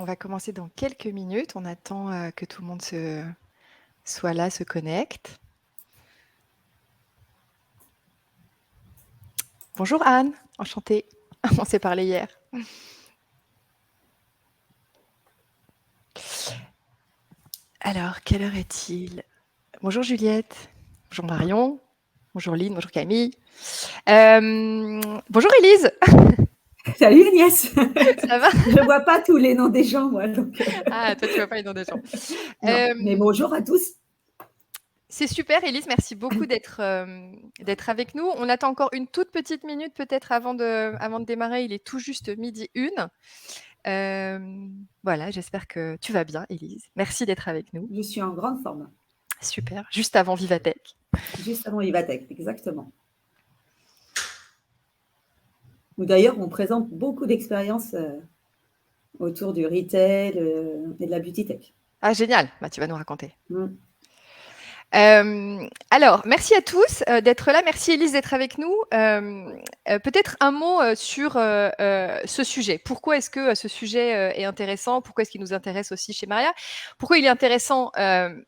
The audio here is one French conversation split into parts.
On va commencer dans quelques minutes. On attend que tout le monde soit là, se connecte. Bonjour Anne, enchantée. On s'est parlé hier. Alors, quelle heure est-il? Bonjour Juliette. Bonjour Marion. Bonjour Lynn. Bonjour Camille. Bonjour Élise. Salut Agnès. Ça va? Je ne vois pas tous les noms des gens, moi. Donc... Ah, toi, tu ne vois pas les noms des gens. Non, mais bonjour à tous. C'est super, Élise. Merci beaucoup d'être avec nous. On attend encore une toute petite minute, peut-être, avant de démarrer. Il est tout juste 12h01. Voilà, j'espère que tu vas bien, Élise. Merci d'être avec nous. Je suis en grande forme. Super, juste avant Vivatech. Juste avant Vivatech, exactement. Où d'ailleurs, on présente beaucoup d'expériences autour du retail et de la beauty tech. Ah, génial. Bah, tu vas nous raconter. Alors, merci à tous d'être là. Merci Élise d'être avec nous. Peut-être un mot sur ce sujet. Pourquoi est-ce que ce sujet est intéressant? Pourquoi est-ce qu'il nous intéresse aussi chez Maria? Pourquoi il est intéressant?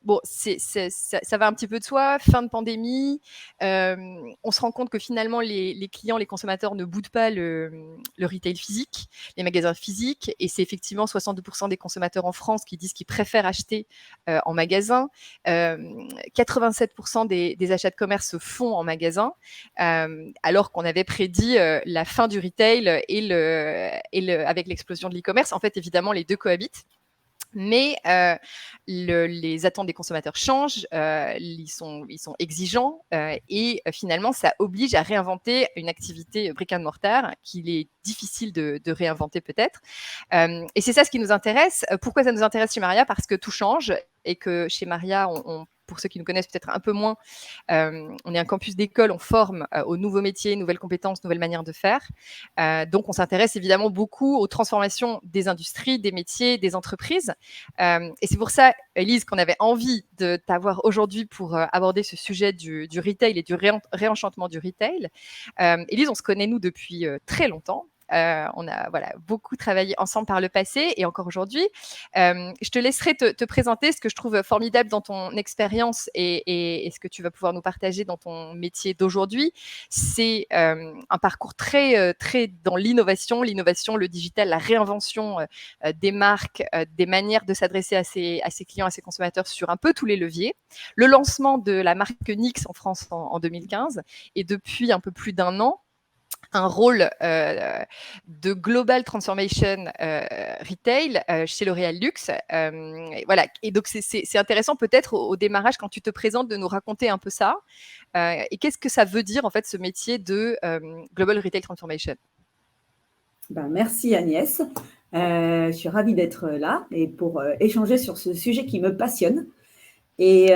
Bon, ça va un petit peu de soi. Fin de pandémie. On se rend compte que finalement, les clients, les consommateurs ne boudent pas le retail physique, les magasins physiques. Et c'est effectivement 62% des consommateurs en France qui disent qu'ils préfèrent acheter en magasin. 87% des achats de commerce se font en magasin, alors qu'on avait prédit la fin du retail avec l'explosion de l'e-commerce. En fait, évidemment, les deux cohabitent. Mais les attentes des consommateurs changent, ils sont exigeants et finalement, ça oblige à réinventer une activité brick and mortar qu'il est difficile de réinventer peut-être. Et c'est ça ce qui nous intéresse. Pourquoi ça nous intéresse chez Maria? Parce que tout change et que chez Maria, pour ceux qui nous connaissent peut-être un peu moins, on est un campus d'école, on forme aux nouveaux métiers, nouvelles compétences, nouvelles manières de faire. Donc, on s'intéresse évidemment beaucoup aux transformations des industries, des métiers, des entreprises. Et c'est pour ça, Élise, qu'on avait envie de t'avoir aujourd'hui pour aborder ce sujet du retail et du réenchantement du retail. Élise, on se connaît, nous, depuis très longtemps. On a beaucoup travaillé ensemble par le passé et encore aujourd'hui. Je te laisserai te présenter. Ce que je trouve formidable dans ton expérience et ce que tu vas pouvoir nous partager dans ton métier d'aujourd'hui, c'est un parcours très dans l'innovation, le digital, la réinvention des marques, des manières de s'adresser à ses clients, à ses consommateurs sur un peu tous les leviers. Le lancement de la marque NYX en France en 2015 et depuis un peu plus d'1 an, un rôle de global transformation retail chez L'Oréal Luxe. Voilà. Et donc, c'est intéressant peut-être au démarrage, quand tu te présentes, de nous raconter un peu ça. Et qu'est-ce que ça veut dire, en fait, ce métier de global retail transformation? Merci Agnès. Je suis ravie d'être là et pour échanger sur ce sujet qui me passionne. Et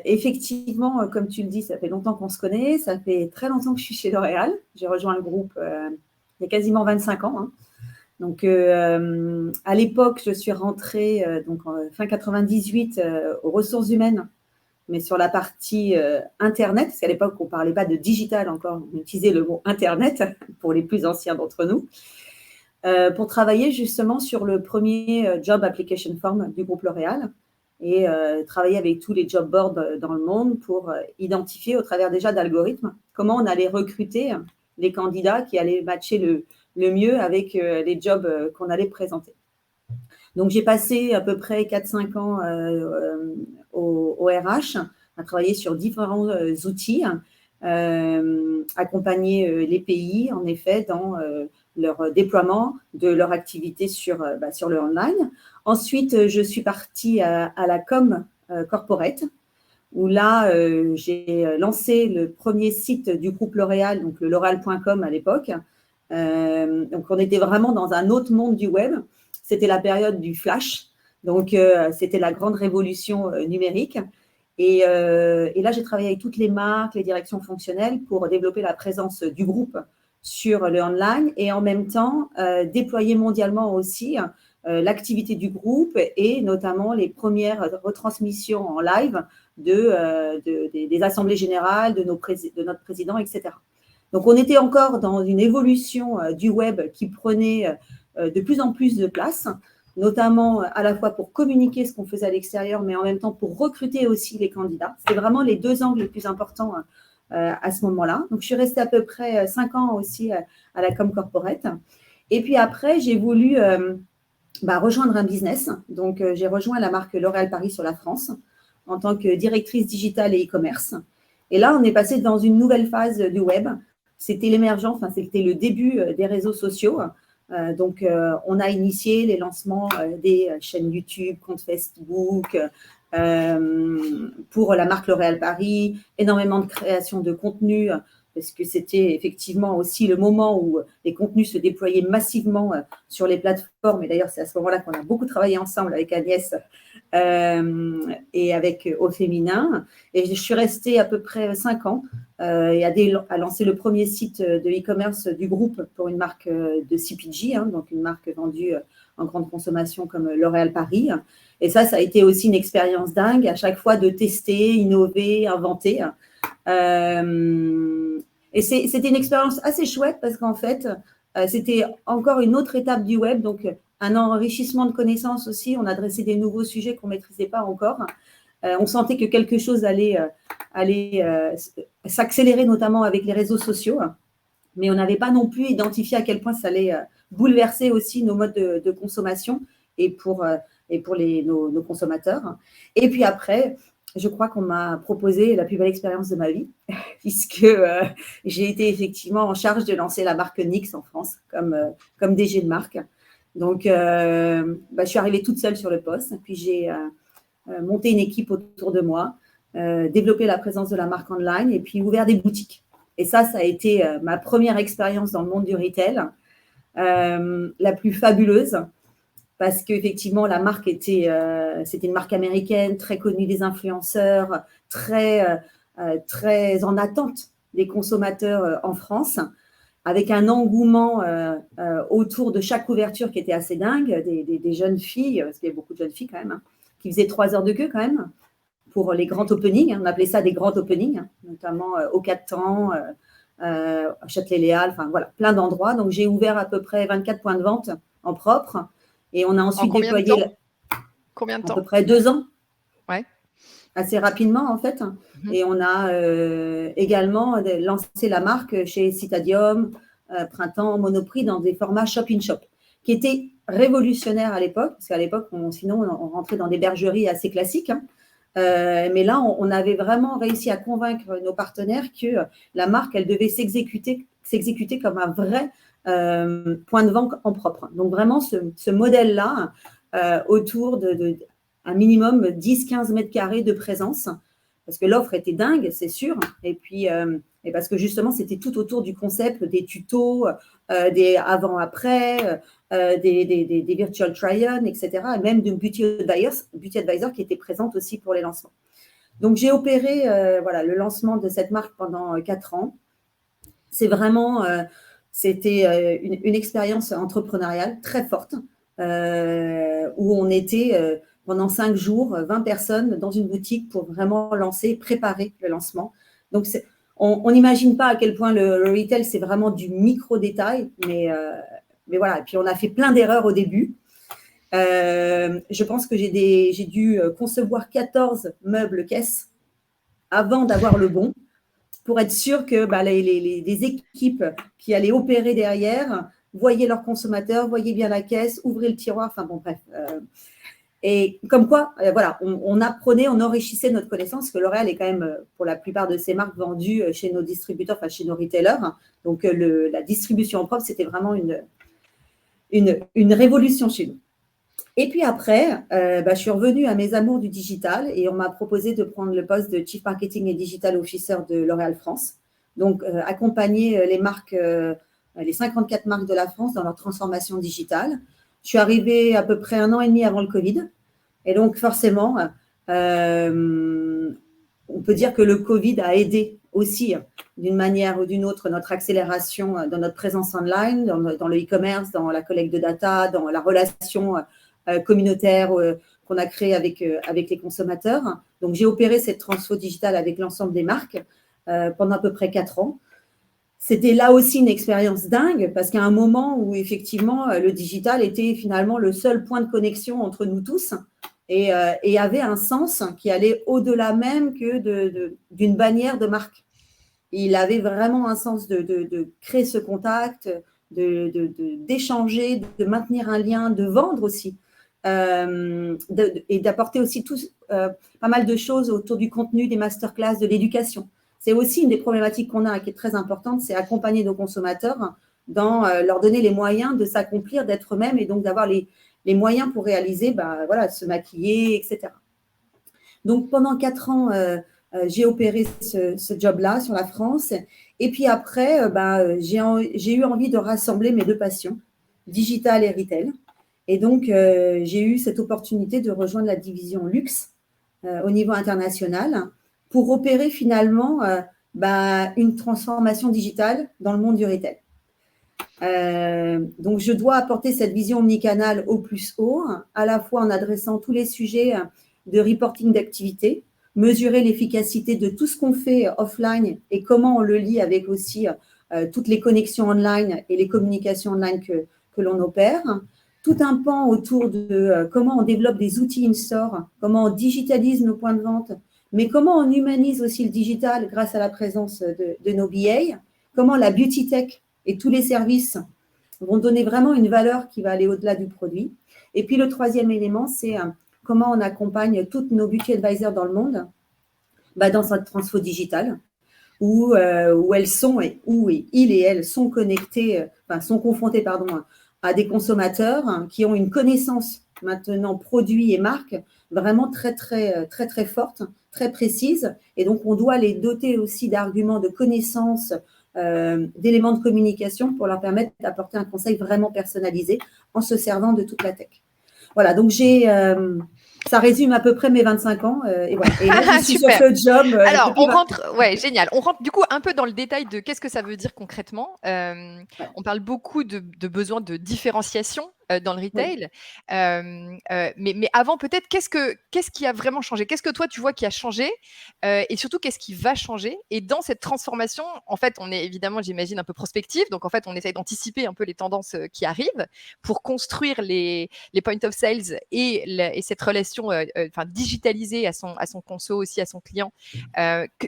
effectivement, comme tu le dis, ça fait longtemps qu'on se connaît. Ça fait très longtemps que je suis chez L'Oréal. J'ai rejoint le groupe il y a quasiment 25 ans. Hein. Donc, à l'époque, je suis rentrée donc fin 98 aux ressources humaines, mais sur la partie Internet, parce qu'à l'époque, on ne parlait pas de digital encore, on utilisait le mot Internet pour les plus anciens d'entre nous, pour travailler justement sur le premier Job Application Form du groupe L'Oréal et travailler avec tous les job boards dans le monde pour identifier au travers déjà d'algorithmes comment on allait recruter les candidats qui allaient matcher le mieux avec les jobs qu'on allait présenter. Donc, j'ai passé à peu près 4-5 ans au RH, à travailler sur différents outils, accompagner les pays, en effet, dans leur déploiement de leur activité sur le online. Ensuite, je suis partie à la com corporate, où là, j'ai lancé le premier site du groupe L'Oréal, donc le L'Oréal.com à l'époque. Donc, on était vraiment dans un autre monde du web. C'était la période du flash, donc c'était la grande révolution numérique. Et là, j'ai travaillé avec toutes les marques, les directions fonctionnelles pour développer la présence du groupe sur le online et en même temps déployer mondialement aussi l'activité du groupe et notamment les premières retransmissions en live des assemblées générales, de notre président, etc. Donc, on était encore dans une évolution du web qui prenait de plus en plus de place. notamment à la fois pour communiquer ce qu'on faisait à l'extérieur, mais en même temps pour recruter aussi les candidats. C'était vraiment les 2 angles les plus importants à ce moment-là. Donc, je suis restée à peu près 5 ans aussi à la Com Corporate. Et puis après, j'ai voulu rejoindre un business. Donc, j'ai rejoint la marque L'Oréal Paris sur la France en tant que directrice digitale et e-commerce. Et là, on est passé dans une nouvelle phase du web. C'était l'émergence, enfin, c'était le début des réseaux sociaux. Donc, on a initié les lancements des chaînes YouTube, comptes Facebook, pour la marque L'Oréal Paris, énormément de création de contenu, parce que c'était effectivement aussi le moment où les contenus se déployaient massivement sur les plateformes. Et d'ailleurs, c'est à ce moment-là qu'on a beaucoup travaillé ensemble avec Agnès et avec Au Féminin. Et je suis restée à peu près 5 ans et à lancer le premier site de e-commerce du groupe pour une marque de CPG, donc une marque vendue en grande consommation comme L'Oréal Paris. Et ça a été aussi une expérience dingue, à chaque fois de tester, innover, inventer. Et c'était une expérience assez chouette parce qu'en fait, c'était encore une autre étape du web, donc un enrichissement de connaissances aussi. On adressait des nouveaux sujets qu'on ne maîtrisait pas encore. On sentait que quelque chose allait s'accélérer, notamment avec les réseaux sociaux. Mais on n'avait pas non plus identifié à quel point ça allait bouleverser aussi nos modes de consommation et pour nos consommateurs. Et puis après, je crois qu'on m'a proposé la plus belle expérience de ma vie, puisque j'ai été effectivement en charge de lancer la marque NYX en France comme DG de marque. Donc, je suis arrivée toute seule sur le poste, puis j'ai monté une équipe autour de moi, développé la présence de la marque online et puis ouvert des boutiques. Et ça a été ma première expérience dans le monde du retail, la plus fabuleuse, parce qu'effectivement, la marque c'était une marque américaine, très connue des influenceurs, très en attente des consommateurs en France, avec un engouement autour de chaque ouverture qui était assez dingue, des jeunes filles, parce qu'il y a beaucoup de jeunes filles quand même, qui faisaient 3 heures de queue quand même, pour les grands openings. On appelait ça des grands openings, notamment au 4 temps, à Châtelet-Léal, enfin voilà, plein d'endroits. Donc, j'ai ouvert à peu près 24 points de vente en propre. Et on a ensuite déployé combien de temps à peu près 2 ans. Ouais. Assez rapidement, en fait. Et on a également lancé la marque chez Citadium, Printemps, Monoprix, dans des formats shop-in-shop, qui étaient révolutionnaires à l'époque, parce qu'à l'époque, sinon, on rentrait dans des bergeries assez classiques. Mais là, on avait vraiment réussi à convaincre nos partenaires que la marque, elle devait s'exécuter comme un vrai point de vente en propre. Donc, vraiment, ce modèle-là, autour de un minimum 10-15 mètres carrés de présence, parce que l'offre était dingue, c'est sûr, et puis et parce que justement, c'était tout autour du concept des tutos, des avant-après, des virtual try-on, etc., et même de Beauty Advisor qui était présente aussi pour les lancements. Donc, j'ai opéré le lancement de cette marque pendant 4 ans. C'est vraiment, c'était une expérience entrepreneuriale très forte, où on était pendant 5 jours, 20 personnes dans une boutique pour vraiment préparer le lancement. Donc, on n'imagine pas à quel point le retail, c'est vraiment du micro-détail, mais voilà. Et puis, on a fait plein d'erreurs au début. Je pense que j'ai dû concevoir 14 meubles caisses avant d'avoir le bon, pour être sûr que les équipes qui allaient opérer derrière voyaient leurs consommateurs, voyaient bien la caisse, ouvraient le tiroir, enfin bon, bref. Et comme quoi, on apprenait, on enrichissait notre connaissance, que L'Oréal est quand même, pour la plupart de ces marques, vendues chez nos distributeurs, enfin chez nos retailers. Donc, la distribution en propre, c'était vraiment une révolution chez nous. Et puis après, je suis revenue à mes amours du digital et on m'a proposé de prendre le poste de Chief Marketing et Digital Officer de L'Oréal France. Donc, accompagner les marques, les 54 marques de la France dans leur transformation digitale. Je suis arrivée à peu près 1 an et demi avant le Covid. Et donc, forcément, on peut dire que le Covid a aidé aussi, d'une manière ou d'une autre, notre accélération dans notre présence online, dans le e-commerce, dans la collecte de data, dans la relation communautaire qu'on a créée avec les consommateurs. Donc, j'ai opéré cette transfo digitale avec l'ensemble des marques pendant à peu près 4 ans. C'était là aussi une expérience dingue parce qu'à un moment où effectivement le digital était finalement le seul point de connexion entre nous tous et avait un sens qui allait au-delà même que d'une bannière de marque. Il avait vraiment un sens de créer ce contact, d'échanger, de maintenir un lien, de vendre aussi. Et d'apporter aussi pas mal de choses autour du contenu, des masterclass, de l'éducation. C'est aussi une des problématiques qu'on a et qui est très importante, c'est accompagner nos consommateurs dans leur donner les moyens de s'accomplir, d'être eux-mêmes et donc d'avoir les moyens pour réaliser, se maquiller, etc. Donc, pendant 4 ans, j'ai opéré ce job-là sur la France. Et puis après, j'ai eu envie de rassembler mes deux passions, digital et retail. Et donc, j'ai eu cette opportunité de rejoindre la division luxe au niveau international pour opérer finalement une transformation digitale dans le monde du retail. Donc, je dois apporter cette vision omnicanale au plus haut, à la fois en adressant tous les sujets de reporting d'activité, mesurer l'efficacité de tout ce qu'on fait offline et comment on le lie avec aussi toutes les connexions online et les communications online que l'on opère. Tout un pan autour de comment on développe des outils in-store, comment on digitalise nos points de vente, mais comment on humanise aussi le digital grâce à la présence de nos BA, comment la beauty tech et tous les services vont donner vraiment une valeur qui va aller au-delà du produit. Et puis, le troisième élément, c'est comment on accompagne toutes nos beauty advisors dans le monde dans cette transfo digitale où elles sont et où ils et elles sont connectés, sont confrontés à des consommateurs qui ont une connaissance maintenant produits et marques vraiment très, très, très, très forte, très précise. Et donc, on doit les doter aussi d'arguments, de connaissances, d'éléments de communication pour leur permettre d'apporter un conseil vraiment personnalisé en se servant de toute la tech. Voilà, donc ça résume à peu près mes 25 ans. Et voilà. Et là, je suis sur ce job. Alors, on rentre, ouais, génial. On rentre du coup un peu dans le détail de qu'est-ce que ça veut dire concrètement. Ouais. On parle beaucoup de besoin de différenciation dans le retail. Oui. Mais avant, peut-être, qu'est-ce qui a vraiment changé? Qu'est-ce que toi, tu vois qui a changé? Et surtout, qu'est-ce qui va changer? Et dans cette transformation, en fait, on est évidemment, j'imagine, un peu prospectif. Donc, en fait, on essaye d'anticiper un peu les tendances qui arrivent pour construire les points of sales et cette relation digitalisée à son conso aussi, à son client.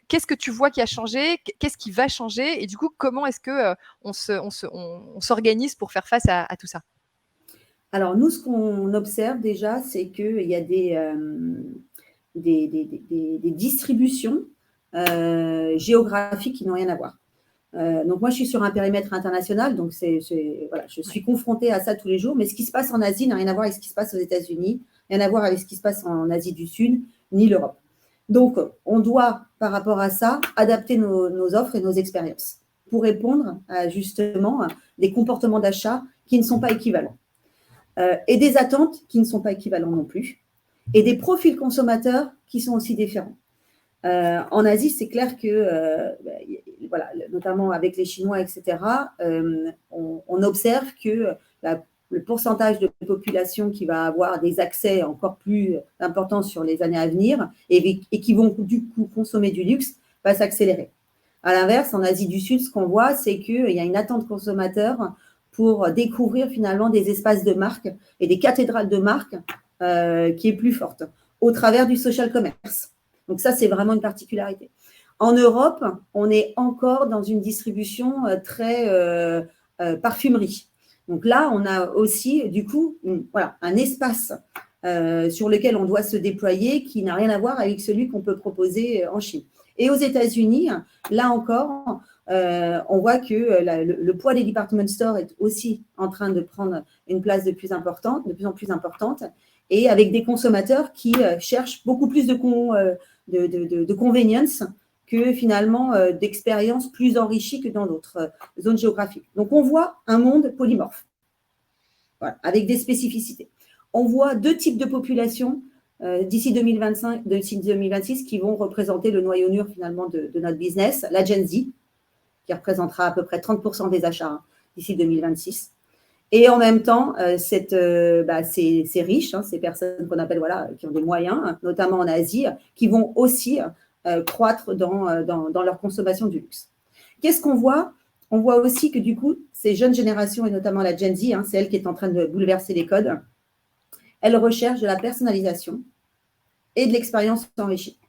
Qu'est-ce que tu vois qui a changé? Qu'est-ce qui va changer? Et du coup, comment est-ce que on s'organise pour faire face à tout ça? Alors, nous, ce qu'on observe déjà, c'est qu'il y a des distributions géographiques qui n'ont rien à voir. Donc, moi, je suis sur un périmètre international, donc voilà, je suis confrontée à ça tous les jours, mais ce qui se passe en Asie n'a rien à voir avec ce qui se passe aux États-Unis, rien à voir avec ce qui se passe en Asie du Sud, ni l'Europe. Donc, on doit, par rapport à ça, adapter nos offres et nos expériences pour répondre à justement des comportements d'achat qui ne sont pas équivalents. Et des attentes qui ne sont pas équivalentes non plus, et des profils consommateurs qui sont aussi différents. En Asie, c'est clair que, voilà, notamment avec les Chinois, etc., on observe que le pourcentage de population qui va avoir des accès encore plus importants sur les années à venir et qui vont du coup consommer du luxe va s'accélérer. À l'inverse, en Asie du Sud, ce qu'on voit, c'est qu'il y a une attente consommateur pour découvrir finalement des espaces de marque et des cathédrales de marque qui est plus forte au travers du social commerce. Donc ça, c'est vraiment une particularité. En Europe, on est encore dans une distribution très parfumerie. Donc là, on a aussi, du coup, un espace sur lequel on doit se déployer qui n'a rien à voir avec celui qu'on peut proposer en Chine. Et aux États-Unis, là encore, on voit que le poids des department stores est aussi en train de prendre une place de plus en plus importante, et avec des consommateurs qui cherchent beaucoup plus de convenience que finalement d'expériences plus enrichies que dans d'autres zones géographiques. Donc, on voit un monde polymorphe, voilà, avec des spécificités. On voit deux types de populations d'ici 2025, d'ici 2026 qui vont représenter le noyau dur finalement de notre business, la Gen Z, qui représentera à peu près 30% des achats d'ici 2026. Et en même temps, ces riches, ces personnes qu'on appelle qui ont des moyens, notamment en Asie, qui vont aussi croître dans leur consommation du luxe. Qu'est-ce qu'on voit? on voit aussi que du coup, ces jeunes générations, et notamment la Gen Z, c'est elle qui est en train de bouleverser les codes, elle recherche de la personnalisation et de l'expérience enrichie.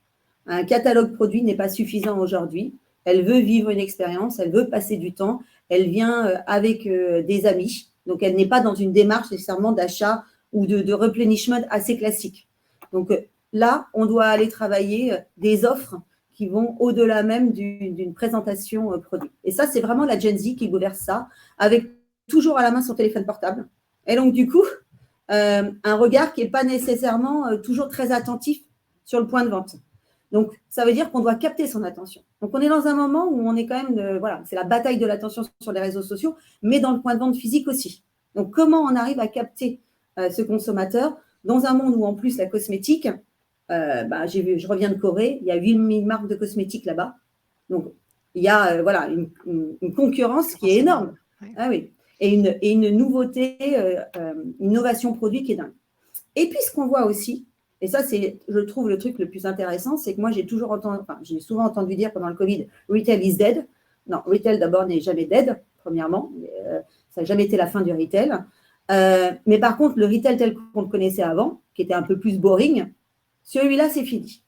Un catalogue produit n'est pas suffisant aujourd'hui. Elle veut vivre une expérience, elle veut passer du temps, elle vient avec des amis. Donc, elle n'est pas dans une démarche nécessairement d'achat ou de replenishment assez classique. Donc, là, on doit aller travailler des offres qui vont au-delà même d'une présentation produit. Et ça, c'est vraiment la Gen Z qui bouleverse ça, avec toujours à la main son téléphone portable. Et donc, du coup, un regard qui n'est pas nécessairement toujours très attentif sur le point de vente. Donc, ça veut dire qu'on doit capter son attention. Donc, on est dans un moment où on est quand même, voilà, c'est la bataille de l'attention sur les réseaux sociaux, mais dans le point de vente physique aussi. Donc, comment on arrive à capter ce consommateur dans un monde où, en plus, la cosmétique, je reviens de Corée, il y a 8000 marques de cosmétiques là-bas. Donc, il y a voilà, une concurrence qui est énorme. Ouais. Ah oui. Et une nouveauté, une innovation produit qui est dingue. Et puis, ce qu'on voit aussi, et ça, c'est, je trouve, le truc le plus intéressant, c'est que moi, j'ai souvent entendu dire pendant le Covid, retail is dead. Non, retail, d'abord, n'est jamais dead, premièrement. Ça n'a jamais été la fin du retail. Mais par contre, le retail tel qu'on le connaissait avant, qui était un peu plus boring, celui-là, c'est fini.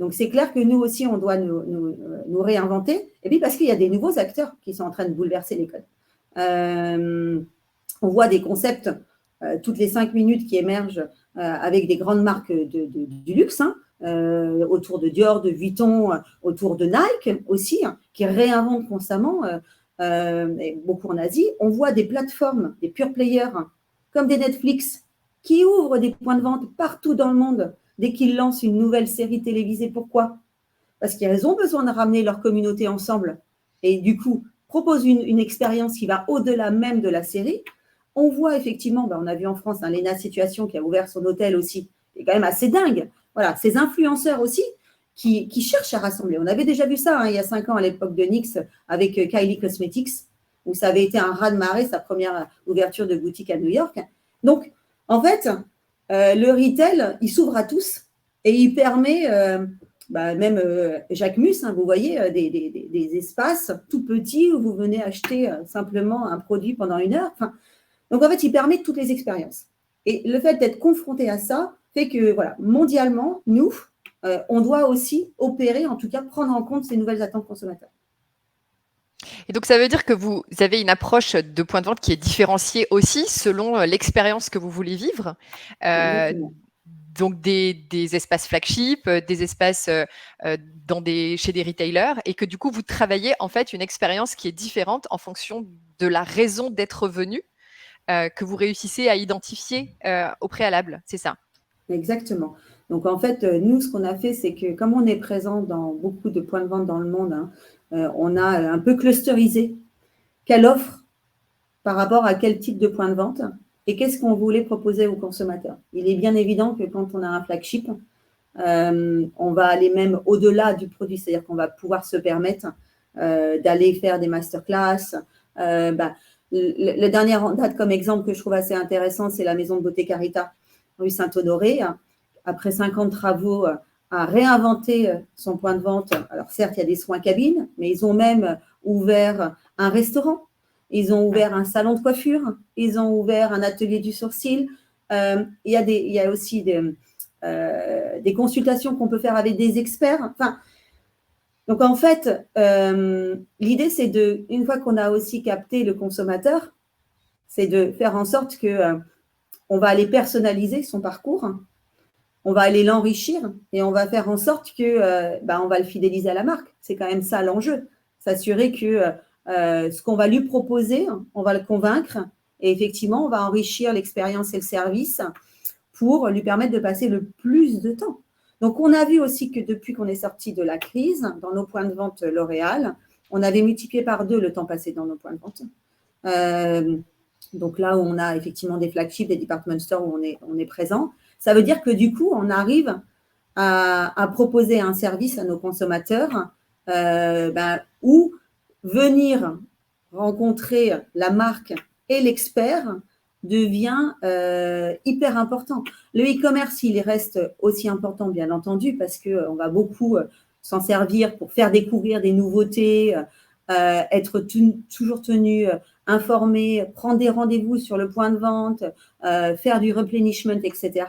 Donc, c'est clair que nous aussi, on doit nous réinventer. Et puis, parce qu'il y a des nouveaux acteurs qui sont en train de bouleverser les codes. On voit des concepts toutes les 5 minutes qui émergent avec des grandes marques du luxe, autour de Dior, de Vuitton, autour de Nike aussi, qui réinventent constamment, et beaucoup en Asie. On voit des plateformes, des pure players, comme des Netflix, qui ouvrent des points de vente partout dans le monde dès qu'ils lancent une nouvelle série télévisée. Pourquoi ? Parce qu'ils ont besoin de ramener leur communauté ensemble et du coup, proposent une expérience qui va au-delà même de la série. On voit effectivement, on a vu en France Lena Situation qui a ouvert son hôtel aussi, c'est quand même assez dingue. Voilà, ces influenceurs aussi qui cherchent à rassembler. On avait déjà vu ça il y a 5 ans à l'époque de NYX avec Kylie Cosmetics, où ça avait été un raz-de-marée, sa première ouverture de boutique à New York. Donc, en fait, le retail, il s'ouvre à tous et il permet, même Jacques Mus, vous voyez, des espaces tout petits où vous venez acheter simplement un produit pendant 1 heure. Enfin, donc, en fait, il permet toutes les expériences. Et le fait d'être confronté à ça fait que, voilà, mondialement, nous, on doit aussi opérer, en tout cas, prendre en compte ces nouvelles attentes consommateurs. Et donc, ça veut dire que vous avez une approche de point de vente qui est différenciée aussi selon l'expérience que vous voulez vivre. Donc, des espaces flagship, des espaces chez des retailers, et que du coup, vous travaillez en fait une expérience qui est différente en fonction de la raison d'être venu. Que vous réussissez à identifier au préalable, c'est ça? Exactement. Donc, en fait, nous, ce qu'on a fait, c'est que comme on est présent dans beaucoup de points de vente dans le monde, on a un peu clusterisé quelle offre par rapport à quel type de point de vente et qu'est-ce qu'on voulait proposer aux consommateurs. Il est bien évident que quand on a un flagship, on va aller même au-delà du produit, c'est-à-dire qu'on va pouvoir se permettre d'aller faire des masterclass. Le dernier en date comme exemple que je trouve assez intéressant, c'est la maison de beauté Carita, rue Saint-Honoré. Après 5 ans de travaux, a réinventé son point de vente. Alors certes, il y a des soins cabines, mais ils ont même ouvert un restaurant. Ils ont ouvert un salon de coiffure. Ils ont ouvert un atelier du sourcil. Il y a aussi des consultations qu'on peut faire avec des experts. Enfin, donc, en fait, l'idée, c'est une fois qu'on a aussi capté le consommateur, c'est de faire en sorte qu'on va aller personnaliser son parcours, on va aller l'enrichir et on va faire en sorte on va le fidéliser à la marque. C'est quand même ça l'enjeu. S'assurer que ce qu'on va lui proposer, on va le convaincre et effectivement, on va enrichir l'expérience et le service pour lui permettre de passer le plus de temps. Donc, on a vu aussi que depuis qu'on est sorti de la crise, dans nos points de vente L'Oréal, on avait multiplié par 2 le temps passé dans nos points de vente. Donc là où on a effectivement des flagships, des department stores où on est présent, ça veut dire que du coup, on arrive à proposer un service à nos consommateurs où venir rencontrer la marque et l'expert devient hyper important. Le e-commerce, il reste aussi important, bien entendu, parce qu'on va beaucoup s'en servir pour faire découvrir des nouveautés, être toujours tenu informé, prendre des rendez-vous sur le point de vente, faire du replenishment, etc.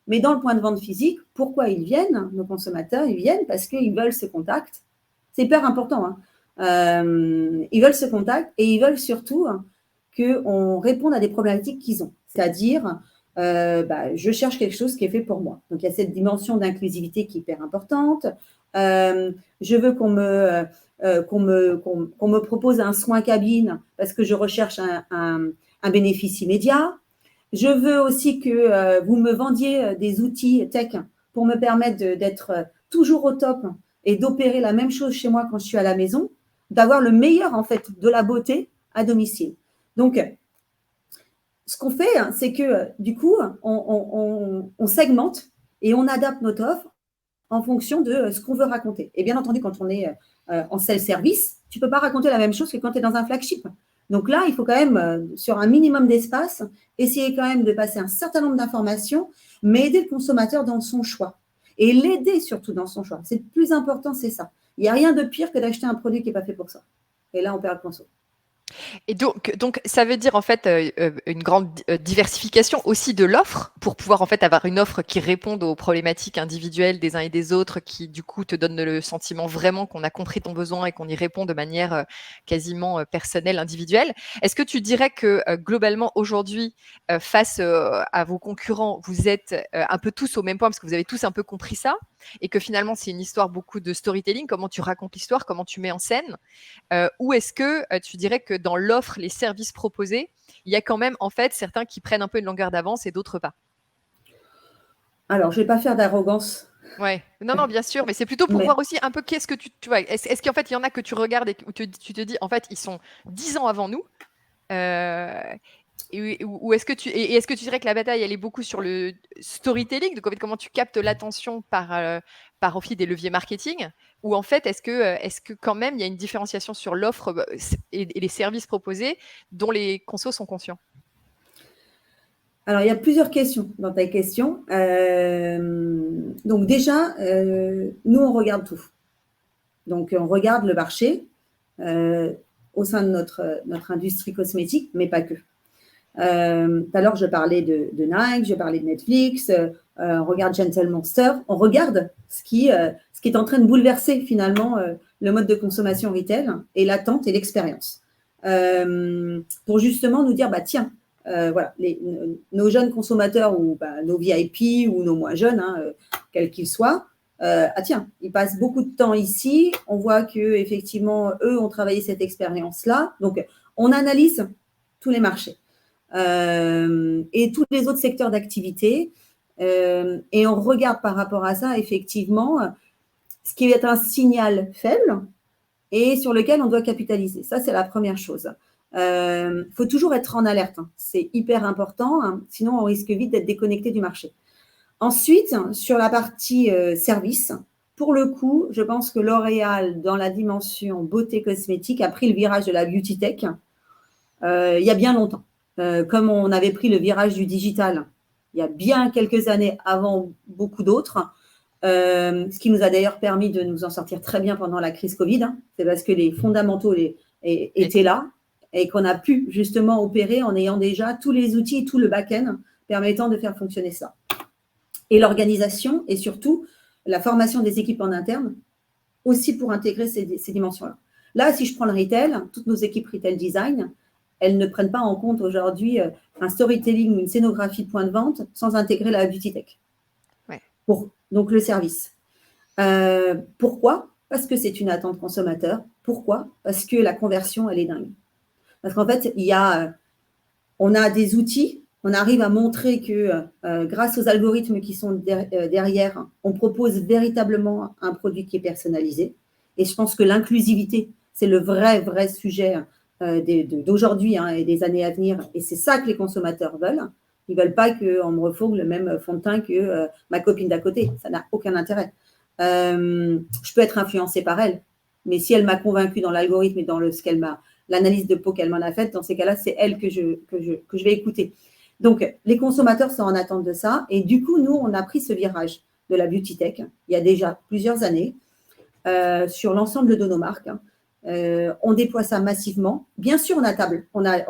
Mais dans le point de vente physique, pourquoi ils viennent, nos consommateurs? Ils viennent parce qu'ils veulent ce contact. C'est hyper important. Ils veulent ce contact et ils veulent surtout qu'on réponde à des problématiques qu'ils ont. C'est-à-dire, je cherche quelque chose qui est fait pour moi. Donc, il y a cette dimension d'inclusivité qui est hyper importante. Je veux qu'on me propose un soin cabine parce que je recherche un bénéfice immédiat. Je veux aussi que vous me vendiez des outils tech pour me permettre d'être toujours au top et d'opérer la même chose chez moi quand je suis à la maison, d'avoir le meilleur en fait de la beauté à domicile. Donc, ce qu'on fait, c'est que du coup, on segmente et on adapte notre offre en fonction de ce qu'on veut raconter. Et bien entendu, quand on est en self-service, tu ne peux pas raconter la même chose que quand tu es dans un flagship. Donc là, il faut quand même, sur un minimum d'espace, essayer quand même de passer un certain nombre d'informations, mais aider le consommateur dans son choix. Et l'aider surtout dans son choix. C'est le plus important, c'est ça. Il n'y a rien de pire que d'acheter un produit qui n'est pas fait pour ça. Et là, on perd le conso. Et donc, ça veut dire en fait une grande diversification aussi de l'offre pour pouvoir en fait avoir une offre qui réponde aux problématiques individuelles des uns et des autres, qui du coup te donne le sentiment vraiment qu'on a compris ton besoin et qu'on y répond de manière quasiment personnelle, individuelle. Est-ce que tu dirais que globalement aujourd'hui, face à vos concurrents, vous êtes un peu tous au même point parce que vous avez tous un peu compris ça et que finalement c'est une histoire beaucoup de storytelling, comment tu racontes l'histoire, comment tu mets en scène? Ou est-ce que tu dirais que dans l'offre, les services proposés, il y a quand même en fait certains qui prennent un peu une longueur d'avance et d'autres pas? Alors, je ne vais pas faire d'arrogance. Ouais, non, bien sûr, mais c'est plutôt pour voir aussi un peu qu'est-ce que tu vois. Est-ce qu'en fait il y en a que tu regardes et où tu te dis en fait ils sont 10 ans avant nous, ou est-ce que tu dirais que la bataille elle est beaucoup sur le storytelling, donc en fait comment tu captes l'attention par au fil des leviers marketing, ou en fait est-ce que quand même il y a une différenciation sur l'offre et les services proposés dont les consos sont conscients? Alors, il y a plusieurs questions dans ta question. Donc déjà, nous, on regarde tout. Donc, on regarde le marché au sein de notre industrie cosmétique, mais pas que. Tout à l'heure, je parlais de Nike, je parlais de Netflix, on regarde Gentle Monster, on regarde ce qui est en train de bouleverser finalement le mode de consommation retail et l'attente et l'expérience. Pour justement nous dire, tiens, voilà, nos jeunes consommateurs ou nos VIP ou nos moins jeunes, quels qu'ils soient, tiens, ils passent beaucoup de temps ici, on voit qu'effectivement, eux ont travaillé cette expérience-là. Donc, on analyse tous les marchés. Et tous les autres secteurs d'activité. Et on regarde par rapport à ça, effectivement, ce qui est un signal faible et sur lequel on doit capitaliser. Ça, c'est la première chose. Faut toujours être en alerte. C'est hyper important. Sinon, on risque vite d'être déconnecté du marché. Ensuite, sur la partie service, pour le coup, je pense que L'Oréal, dans la dimension beauté cosmétique, a pris le virage de la beauty tech il y a bien longtemps. Comme on avait pris le virage du digital il y a bien quelques années avant beaucoup d'autres, ce qui nous a d'ailleurs permis de nous en sortir très bien pendant la crise Covid. C'est parce que les fondamentaux étaient là et qu'on a pu justement opérer en ayant déjà tous les outils et tout le back-end permettant de faire fonctionner ça. Et l'organisation et surtout la formation des équipes en interne aussi pour intégrer ces dimensions-là. Là, si je prends le retail, toutes nos équipes retail design, elles ne prennent pas en compte aujourd'hui un storytelling, une scénographie de point de vente sans intégrer la beauty tech. Ouais. Donc, le service. Pourquoi? Parce que c'est une attente consommateur. Pourquoi? Parce que la conversion, elle est dingue. Parce qu'en fait, on a des outils, on arrive à montrer que grâce aux algorithmes qui sont derrière, on propose véritablement un produit qui est personnalisé. Et je pense que l'inclusivité, c'est le vrai sujet d'aujourd'hui et des années à venir. Et c'est ça que les consommateurs veulent. Ils ne veulent pas qu'on me refourgue le même fond de teint que ma copine d'à côté. Ça n'a aucun intérêt. Je peux être influencée par elle. Mais si elle m'a convaincue dans l'algorithme et dans l'analyse de peau qu'elle m'en a faite, dans ces cas-là, c'est elle que je vais écouter. Donc, les consommateurs sont en attente de ça. Et du coup, nous, on a pris ce virage de la beauty tech il y a déjà plusieurs années sur l'ensemble de nos marques. On déploie ça massivement. Bien sûr, on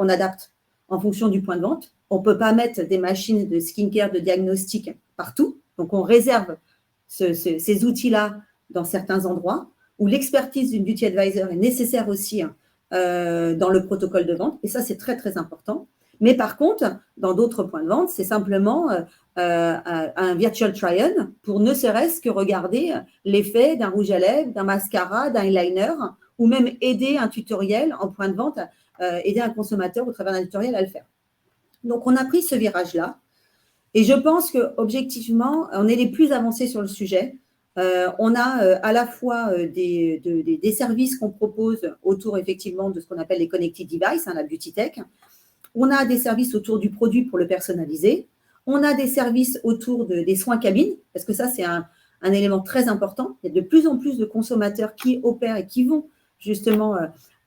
adapte en fonction du point de vente. On ne peut pas mettre des machines de skincare, de diagnostic partout. Donc, on réserve ces outils-là dans certains endroits où l'expertise d'une beauty advisor est nécessaire aussi dans le protocole de vente. Et ça, c'est très, très important. Mais par contre, dans d'autres points de vente, c'est simplement un virtual try-on pour ne serait-ce que regarder l'effet d'un rouge à lèvres, d'un mascara, d'un eyeliner, ou même aider un tutoriel en point de vente, aider un consommateur au travers d'un tutoriel à le faire. Donc, on a pris ce virage-là. Et je pense qu'objectivement, on est les plus avancés sur le sujet. On a à la fois des services qu'on propose autour, effectivement, de ce qu'on appelle les connected devices, la beauty tech. On a des services autour du produit pour le personnaliser. On a des services autour des soins cabines, parce que ça, c'est un élément très important. Il y a de plus en plus de consommateurs qui opèrent et qui vont justement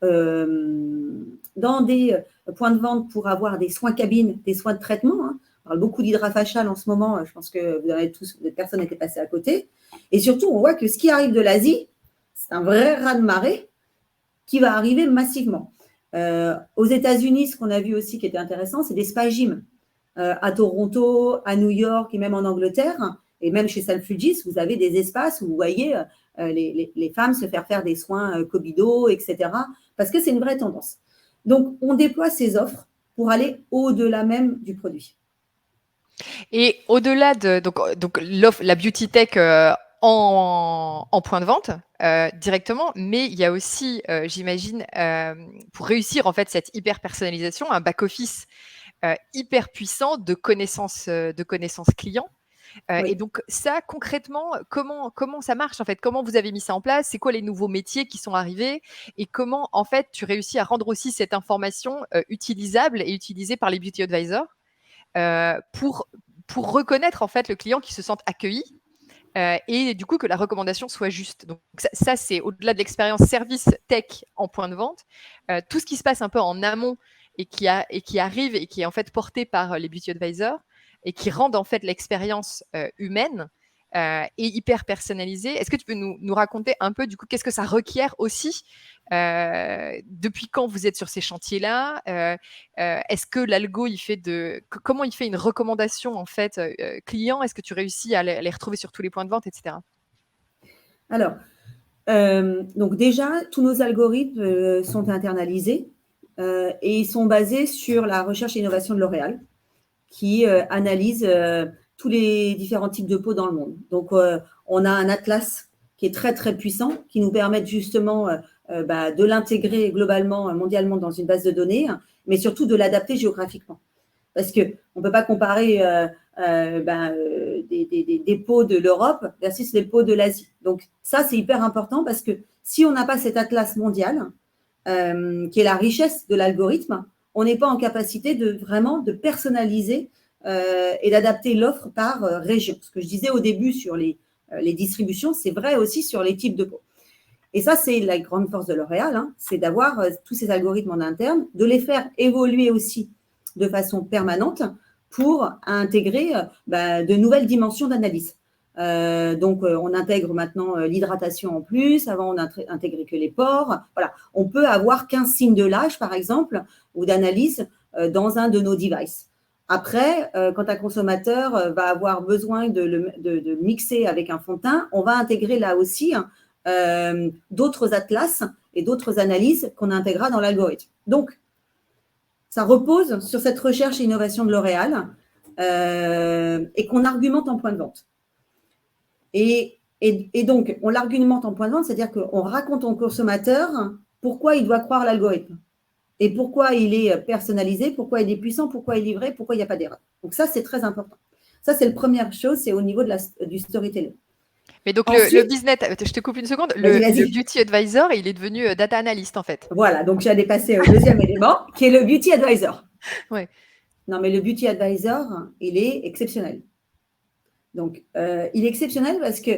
dans des points de vente pour avoir des soins cabines, des soins de traitement. On parle beaucoup d'hydrafacial en ce moment. Je pense que vous avez tous, personne n'était passé à côté. Et surtout, on voit que ce qui arrive de l'Asie, c'est un vrai raz-de-marée qui va arriver massivement. Aux États-Unis, ce qu'on a vu aussi qui était intéressant, c'est des spa gyms. À Toronto, à New York et même en Angleterre, et même chez Selfridges, vous avez des espaces où vous voyez les femmes se faire des soins Cobido, etc. Parce que c'est une vraie tendance. Donc, on déploie ces offres pour aller au-delà même du produit. Et au-delà de donc l'offre, la beauty tech en point de vente directement, mais il y a aussi, j'imagine, pour réussir en fait cette hyper personnalisation, un back office hyper puissant de connaissances clients. Oui. Et donc ça, concrètement, comment ça marche en fait? Comment vous avez mis ça en place? C'est quoi les nouveaux métiers qui sont arrivés? Et comment en fait tu réussis à rendre aussi cette information utilisable et utilisée par les beauty advisors pour reconnaître en fait le client qui se sente accueilli et du coup que la recommandation soit juste. Donc ça c'est au-delà de l'expérience service tech en point de vente, tout ce qui se passe un peu en amont et qui arrive et qui est en fait porté par les beauty advisors et qui rendent en fait l'expérience humaine et hyper personnalisée. Est-ce que tu peux nous raconter un peu du coup qu'est-ce que ça requiert aussi depuis quand vous êtes sur ces chantiers-là est-ce que l'algo comment il fait une recommandation en fait client? Est-ce que tu réussis à les retrouver sur tous les points de vente, etc. Alors, donc déjà, tous nos algorithmes sont internalisés et ils sont basés sur la recherche et innovation de L'Oréal qui analyse tous les différents types de peau dans le monde. Donc, on a un atlas qui est très, très puissant, qui nous permet justement de l'intégrer globalement, mondialement dans une base de données, mais surtout de l'adapter géographiquement. Parce qu'on ne peut pas comparer des peaux de l'Europe versus les peaux de l'Asie. Donc, ça, c'est hyper important parce que si on n'a pas cet atlas mondial, qui est la richesse de l'algorithme, on n'est pas en capacité de personnaliser et d'adapter l'offre par région. Ce que je disais au début sur les distributions, c'est vrai aussi sur les types de peau. Et ça, c'est la grande force de L'Oréal, c'est d'avoir tous ces algorithmes en interne, de les faire évoluer aussi de façon permanente pour intégrer de nouvelles dimensions d'analyse. Donc, on intègre maintenant l'hydratation en plus. Avant, on intégrait que les pores. Voilà. On peut avoir 15 signes de l'âge, par exemple, ou d'analyse dans un de nos devices. Après, quand un consommateur va avoir besoin de mixer avec un fond de teint, on va intégrer là aussi d'autres atlas et d'autres analyses qu'on intégrera dans l'algorithme. Donc, ça repose sur cette recherche et innovation de L'Oréal et qu'on argumente en point de vente. Et donc, on l'argumente en point de vente, c'est-à-dire qu'on raconte au consommateur pourquoi il doit croire l'algorithme et pourquoi il est personnalisé, pourquoi il est puissant, pourquoi il est livré, pourquoi il n'y a pas d'erreur. Donc ça, c'est très important. Ça, c'est la première chose, c'est au niveau du storytelling. Mais donc, le business, je te coupe une seconde, le beauty advisor, il est devenu data analyst en fait. Voilà, donc j'allais passer au deuxième élément, qui est le beauty advisor. Ouais. Non, mais le beauty advisor, il est exceptionnel. Donc, il est exceptionnel parce qu'il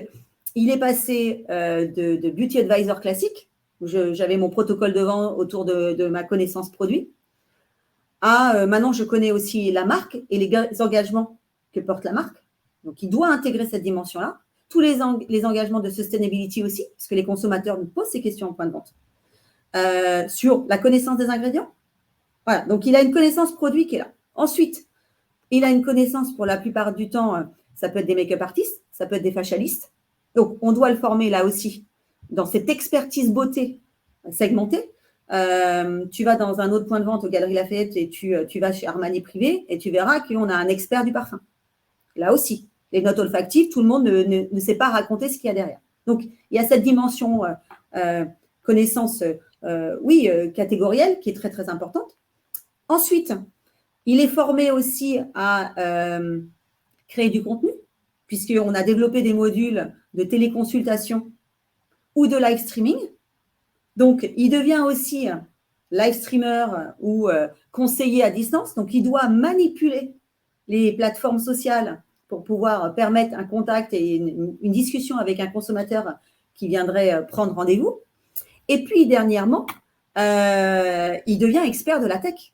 est passé de beauty advisor classique, où j'avais mon protocole de vente autour de ma connaissance produit, à maintenant, je connais aussi la marque et les engagements que porte la marque. Donc, il doit intégrer cette dimension-là. Tous les engagements de sustainability aussi, parce que les consommateurs nous posent ces questions en point de vente. sur la connaissance des ingrédients. Voilà, donc il a une connaissance produit qui est là. Ensuite, il a une connaissance pour la plupart du temps, ça peut être des make-up artistes, ça peut être des facialistes. Donc, on doit le former là aussi dans cette expertise beauté segmentée. Tu vas dans un autre point de vente aux Galeries Lafayette et tu vas chez Armani Privé et tu verras qu'on a un expert du parfum. Là aussi, les notes olfactives, tout le monde ne sait pas raconter ce qu'il y a derrière. Donc, il y a cette dimension connaissance, catégorielle qui est très, très importante. Ensuite, il est formé aussi à créer du contenu, puisqu'on a développé des modules de téléconsultation ou de live streaming. Donc, il devient aussi live streamer ou conseiller à distance. Donc, il doit manipuler les plateformes sociales pour pouvoir permettre un contact et une discussion avec un consommateur qui viendrait prendre rendez-vous. Et puis, dernièrement, il devient expert de la tech.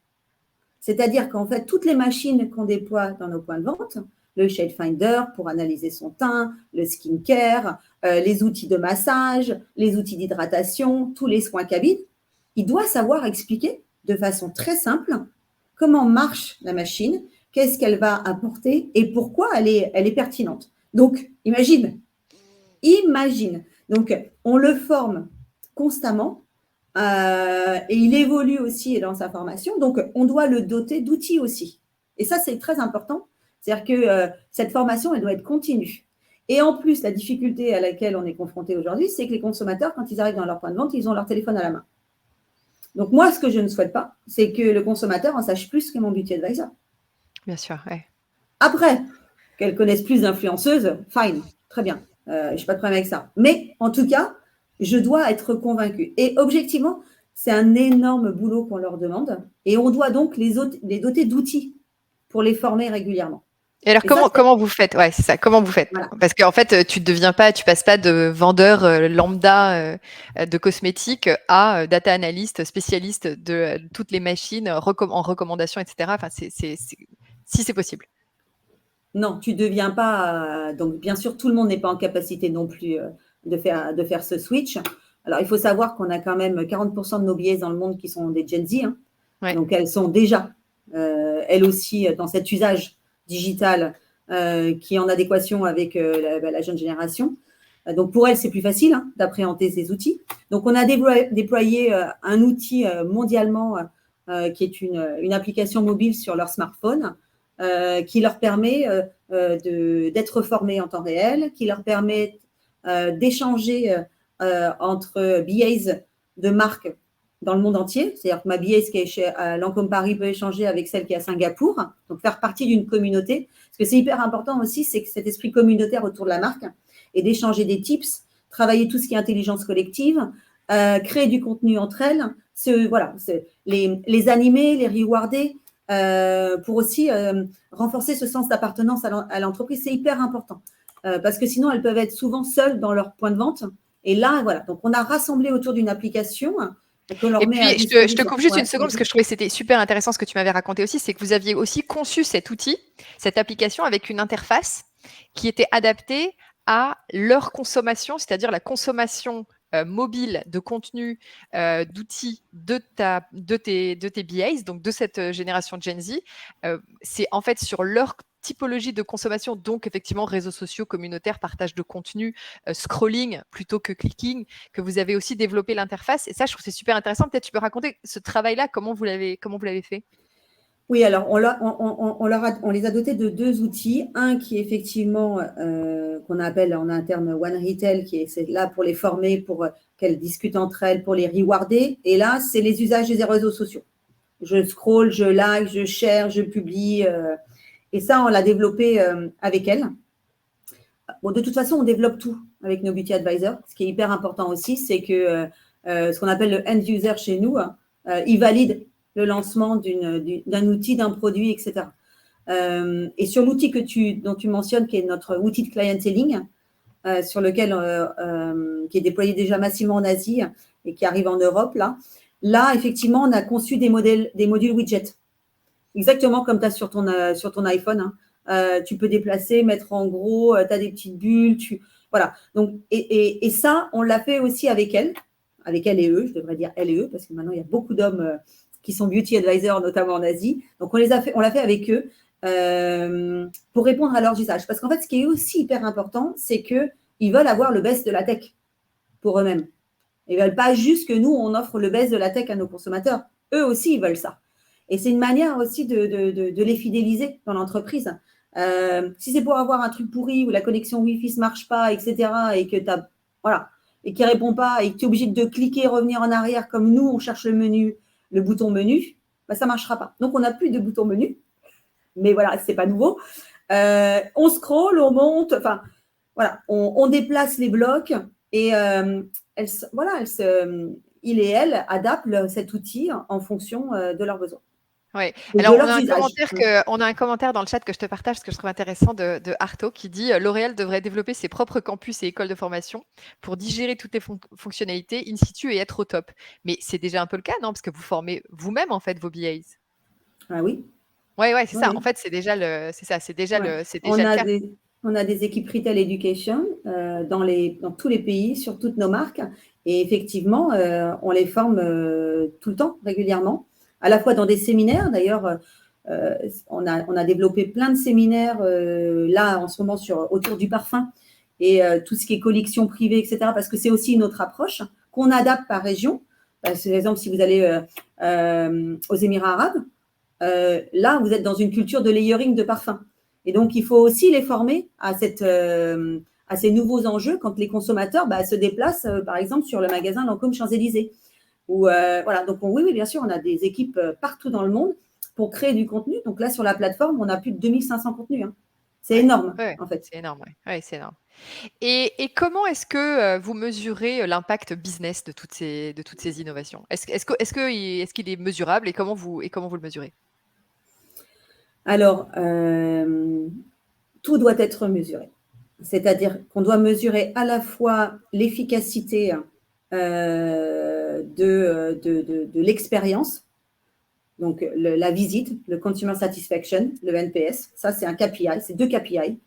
C'est-à-dire qu'en fait, toutes les machines qu'on déploie dans nos points de vente, le Shade Finder pour analyser son teint, le skincare, les outils de massage, les outils d'hydratation, tous les soins cabine, il doit savoir expliquer de façon très simple comment marche la machine, qu'est-ce qu'elle va apporter et pourquoi elle est pertinente. Donc, imagine. Donc, on le forme constamment et il évolue aussi dans sa formation. Donc, on doit le doter d'outils aussi. Et ça, c'est très important. C'est-à-dire que cette formation, elle doit être continue. Et en plus, la difficulté à laquelle on est confronté aujourd'hui, c'est que les consommateurs, quand ils arrivent dans leur point de vente, ils ont leur téléphone à la main. Donc, moi, ce que je ne souhaite pas, c'est que le consommateur en sache plus que mon beauty advisor. Bien sûr, ouais. Après, qu'elle connaisse plus d'influenceuses, fine, très bien. Je n'ai pas de problème avec ça. Mais en tout cas, je dois être convaincue. Et objectivement, c'est un énorme boulot qu'on leur demande. Et on doit donc les doter d'outils pour les former régulièrement. Et alors, comment vous faites? Ouais, c'est ça. Comment vous faites? Voilà. Parce qu'en fait, tu passes pas de vendeur lambda de cosmétiques à data analyst, spécialiste de toutes les machines en recommandation, etc. Enfin, si c'est possible. Non, tu ne deviens pas. Donc, bien sûr, tout le monde n'est pas en capacité non plus de faire ce switch. Alors, il faut savoir qu'on a quand même 40% de nos billets dans le monde qui sont des Gen Z. Hein. Ouais. Donc, elles sont déjà, elles aussi, dans cet usage digital qui est en adéquation avec la jeune génération. Donc, pour elles, c'est plus facile d'appréhender ces outils. Donc, on a déployé un outil mondialement qui est une application mobile sur leur smartphone qui leur permet d'être formés en temps réel, qui leur permet d'échanger entre BAs de marques dans le monde entier. C'est-à-dire que ma BA qui est chez Lancôme Paris peut échanger avec celle qui est à Singapour, donc faire partie d'une communauté. Ce que c'est hyper important aussi, c'est que cet esprit communautaire autour de la marque et d'échanger des tips, travailler tout ce qui est intelligence collective, créer du contenu entre elles, les animer, les rewarder, pour aussi renforcer ce sens d'appartenance à l'entreprise. C'est hyper important parce que sinon, elles peuvent être souvent seules dans leur point de vente. Et là, voilà. Donc, on a rassemblé autour d'une application qu'on leur met à disposition. Je te coupe juste une seconde parce que je trouvais que c'était super intéressant ce que tu m'avais raconté aussi. C'est que vous aviez aussi conçu cet outil, cette application avec une interface qui était adaptée à leur consommation, c'est-à-dire la consommation mobile de contenu, d'outils de tes BAs, donc de cette génération Gen Z. C'est en fait sur leur typologie de consommation, donc effectivement réseaux sociaux, communautaires, partage de contenu, scrolling plutôt que clicking, que vous avez aussi développé l'interface. Et ça, je trouve que c'est super intéressant. Peut-être tu peux raconter ce travail-là, comment vous l'avez fait? Oui, alors on les a dotés de deux outils. Un qui est effectivement, qu'on appelle en interne One Retail, c'est là pour les former, pour qu'elles discutent entre elles, pour les rewarder. Et là, c'est les usages des réseaux sociaux. Je scroll, je like, je share, je publie. Et ça, on l'a développé avec elles. Bon, de toute façon, on développe tout avec nos beauty advisors. Ce qui est hyper important aussi, c'est que ce qu'on appelle le end user chez nous, il valide le lancement d'un outil, d'un produit, etc. Et sur l'outil dont tu mentionnes, qui est notre outil de clienteling, sur lequel qui est déployé déjà massivement en Asie et qui arrive en Europe, là, effectivement, on a conçu des modules widgets. Exactement comme tu as sur ton iPhone. Tu peux déplacer, mettre en gros, tu as des petites bulles. Voilà. Donc, et ça, on l'a fait aussi avec elle. avec elle et eux, je devrais dire elle et eux, parce que maintenant, il y a beaucoup d'hommes qui sont beauty advisors, notamment en Asie. Donc, on l'a fait avec eux pour répondre à leurs usages. Parce qu'en fait, ce qui est aussi hyper important, c'est qu'ils veulent avoir le best de la tech pour eux-mêmes. Ils ne veulent pas juste que nous, on offre le best de la tech à nos consommateurs. Eux aussi, ils veulent ça. Et c'est une manière aussi de les fidéliser dans l'entreprise. Si c'est pour avoir un truc pourri où la connexion Wi-Fi ne marche pas, etc., et que tu as, voilà, et qui ne répond pas, et que tu es obligé de cliquer, revenir en arrière, comme nous, on cherche le bouton menu, bah, ça ne marchera pas. Donc, on n'a plus de bouton menu. Mais voilà, ce n'est pas nouveau. On scrolle, on monte, enfin, voilà, on déplace les blocs et il et elle adaptent cet outil en fonction de leurs besoins. Oui. Et Alors, de leurs usages. on a un commentaire dans le chat que je te partage, ce que je trouve intéressant de Arto, qui dit L'Oréal devrait développer ses propres campus et écoles de formation pour digérer toutes les fonctionnalités in situ et être au top. Mais c'est déjà un peu le cas, non? Parce que vous formez vous-même, en fait, vos BAs. Ah oui. Oui, c'est ça. Oui. En fait, c'est déjà le cas. On a des équipes Retail Education dans tous les pays, sur toutes nos marques. Et effectivement, on les forme tout le temps, régulièrement, à la fois dans des séminaires. D'ailleurs, on a développé plein de séminaires là, en ce moment, autour du parfum et tout ce qui est collection privée, etc. Parce que c'est aussi une autre approche qu'on adapte par région. Par exemple, si vous allez aux Émirats arabes, là, vous êtes dans une culture de layering de parfum. Et donc, il faut aussi les former à ces nouveaux enjeux quand les consommateurs se déplacent, par exemple, sur le magasin Lancôme Champs-Élysées. Voilà. Donc, oui, bien sûr, on a des équipes partout dans le monde pour créer du contenu. Donc là, sur la plateforme, on a plus de 2500 contenus. Hein. C'est énorme, en fait. C'est énorme, c'est énorme. Et comment est-ce que vous mesurez l'impact business de toutes ces innovations? Est-ce qu'il est mesurable et comment vous le mesurez? Alors, tout doit être mesuré. C'est-à-dire qu'on doit mesurer à la fois l'efficacité de l'expérience, donc la visite, le Consumer Satisfaction, le NPS. Ça, c'est un KPI, c'est 2 KPI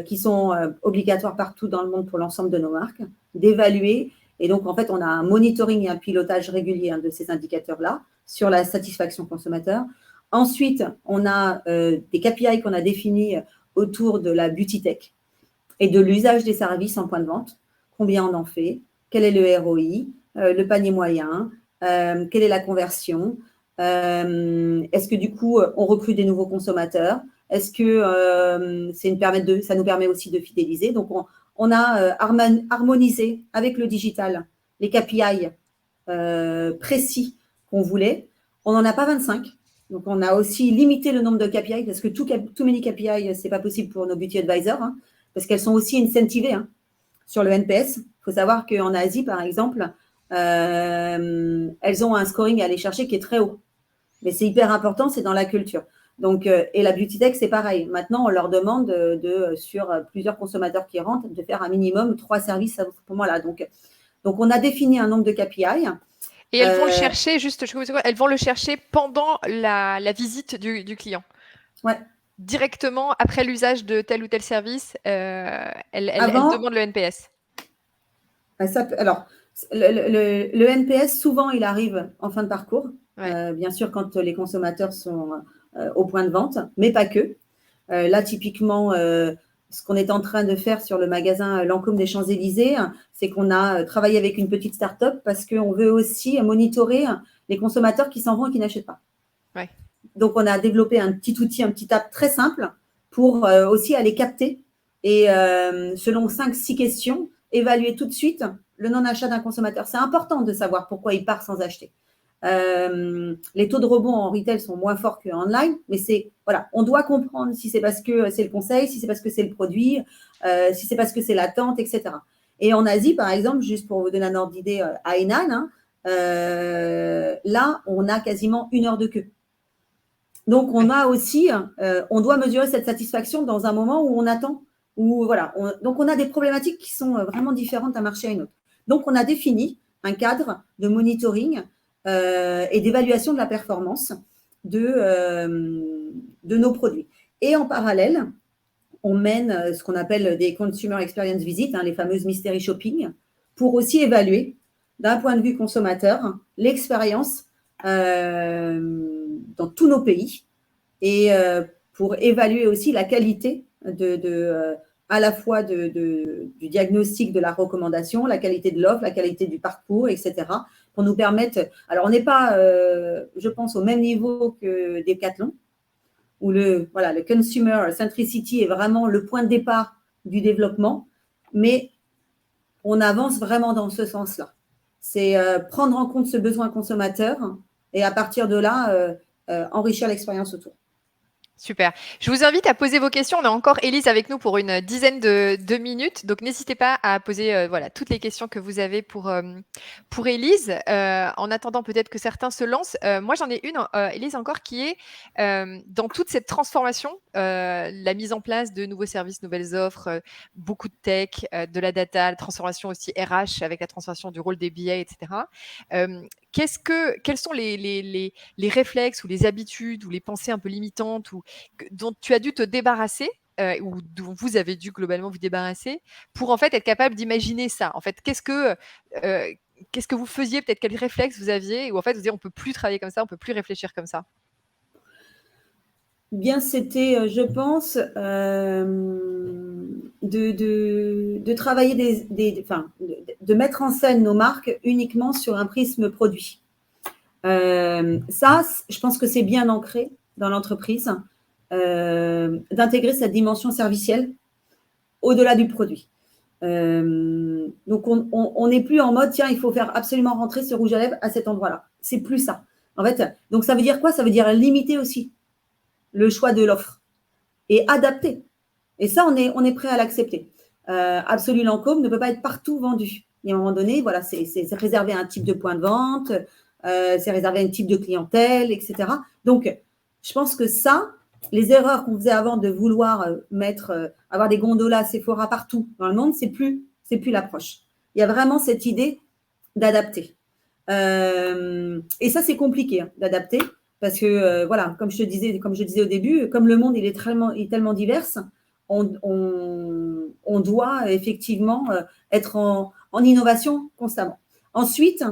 qui sont obligatoires partout dans le monde pour l'ensemble de nos marques, d'évaluer. Et donc, en fait, on a un monitoring et un pilotage régulier de ces indicateurs-là sur la satisfaction consommateur. Ensuite, on a des KPI qu'on a définis autour de la beauty tech et de l'usage des services en point de vente. Combien on en fait? Quel est le ROI? Le panier moyen? Quelle est la conversion? Est-ce que du coup, on recrute des nouveaux consommateurs? Est-ce que ça nous permet aussi de fidéliser? Donc, on a harmonisé avec le digital les KPI précis qu'on voulait. On n'en a pas 25. Donc, on a aussi limité le nombre de KPI parce que too many KPI, ce n'est pas possible pour nos beauty advisors parce qu'elles sont aussi incentivées sur le NPS. Il faut savoir qu'en Asie, par exemple, elles ont un scoring à aller chercher qui est très haut. Mais c'est hyper important, c'est dans la culture. Donc, et la beauty tech, c'est pareil. Maintenant, on leur demande sur plusieurs consommateurs qui rentrent de faire un minimum 3 services à ce moment-là. Donc, on a défini un nombre de KPI. Et elles vont le chercher, elles vont le chercher pendant la visite du client. Ouais. Directement après l'usage de tel ou tel service, elles demandent le NPS. Alors, le NPS, souvent, il arrive en fin de parcours. Ouais. Bien sûr, quand les consommateurs sont au point de vente, mais pas que. Là, typiquement, ce qu'on est en train de faire sur le magasin Lancôme des Champs-Élysées, c'est qu'on a travaillé avec une petite start-up parce qu'on veut aussi monitorer les consommateurs qui s'en vont et qui n'achètent pas. Ouais. Donc, on a développé un petit outil, un petit app très simple pour aussi aller capter et selon 5-6 questions, évaluer tout de suite le non-achat d'un consommateur. C'est important de savoir pourquoi il part sans acheter. Les taux de rebond en retail sont moins forts qu'en online, mais on doit comprendre si c'est parce que c'est le conseil, si c'est parce que c'est le produit, si c'est parce que c'est l'attente, etc. Et en Asie, par exemple, juste pour vous donner un ordre d'idée, à Hainan, là, on a quasiment 1 heure de queue. Donc, on a aussi, on doit mesurer cette satisfaction dans un moment où on attend. Donc, on a des problématiques qui sont vraiment différentes d'un marché à une autre. Donc, on a défini un cadre de monitoring et d'évaluation de la performance de nos produits. Et en parallèle, on mène ce qu'on appelle des Consumer Experience Visits, les fameuses mystery shopping, pour aussi évaluer d'un point de vue consommateur, l'expérience dans tous nos pays et pour évaluer aussi la qualité à la fois du diagnostic, de la recommandation, la qualité de l'offre, la qualité du parcours, etc. Pour nous permettre… Alors, on n'est pas, je pense, au même niveau que Decathlon, où le consumer centricity est vraiment le point de départ du développement, mais on avance vraiment dans ce sens-là. C'est prendre en compte ce besoin consommateur et à partir de là, enrichir l'expérience autour. Super. Je vous invite à poser vos questions. On a encore Élise avec nous pour une dizaine de minutes. Donc, n'hésitez pas à poser voilà, toutes les questions que vous avez pour Élise. En attendant, peut-être que certains se lancent. Moi, j'en ai une, Élise, encore, qui est dans toute cette transformation, la mise en place de nouveaux services, nouvelles offres, beaucoup de tech, de la data, la transformation aussi RH avec la transformation du rôle des BA, etc. Quels sont les réflexes ou les habitudes ou les pensées un peu limitantes dont tu as dû te débarrasser ou dont vous avez dû globalement vous débarrasser pour en fait être capable d'imaginer ça. En fait, qu'est-ce que vous faisiez, peut-être quels réflexes vous aviez, ou en fait vous disiez on peut plus travailler comme ça, on peut plus réfléchir comme ça? Bien, c'était, je pense, de travailler de mettre en scène nos marques uniquement sur un prisme produit. Ça, je pense que c'est bien ancré dans l'entreprise, d'intégrer cette dimension servicielle au-delà du produit. Donc, on n'est plus en mode, tiens, il faut faire absolument rentrer ce rouge à lèvres à cet endroit-là. C'est plus ça. En fait, donc ça veut dire quoi? Ça veut dire limiter aussi le choix de l'offre et adapter. Et ça, on est prêt à l'accepter. Absolu Lancôme ne peut pas être partout vendu. Et à un moment donné, voilà, c'est réservé à un type de point de vente, c'est réservé à un type de clientèle, etc. Donc, je pense que ça, les erreurs qu'on faisait avant de vouloir avoir des gondolas Sephora partout dans le monde, c'est plus l'approche. Il y a vraiment cette idée d'adapter. Et ça, c'est compliqué d'adapter parce que, voilà, comme je disais au début, comme le monde il est tellement divers, on doit effectivement être en innovation constamment. Ensuite,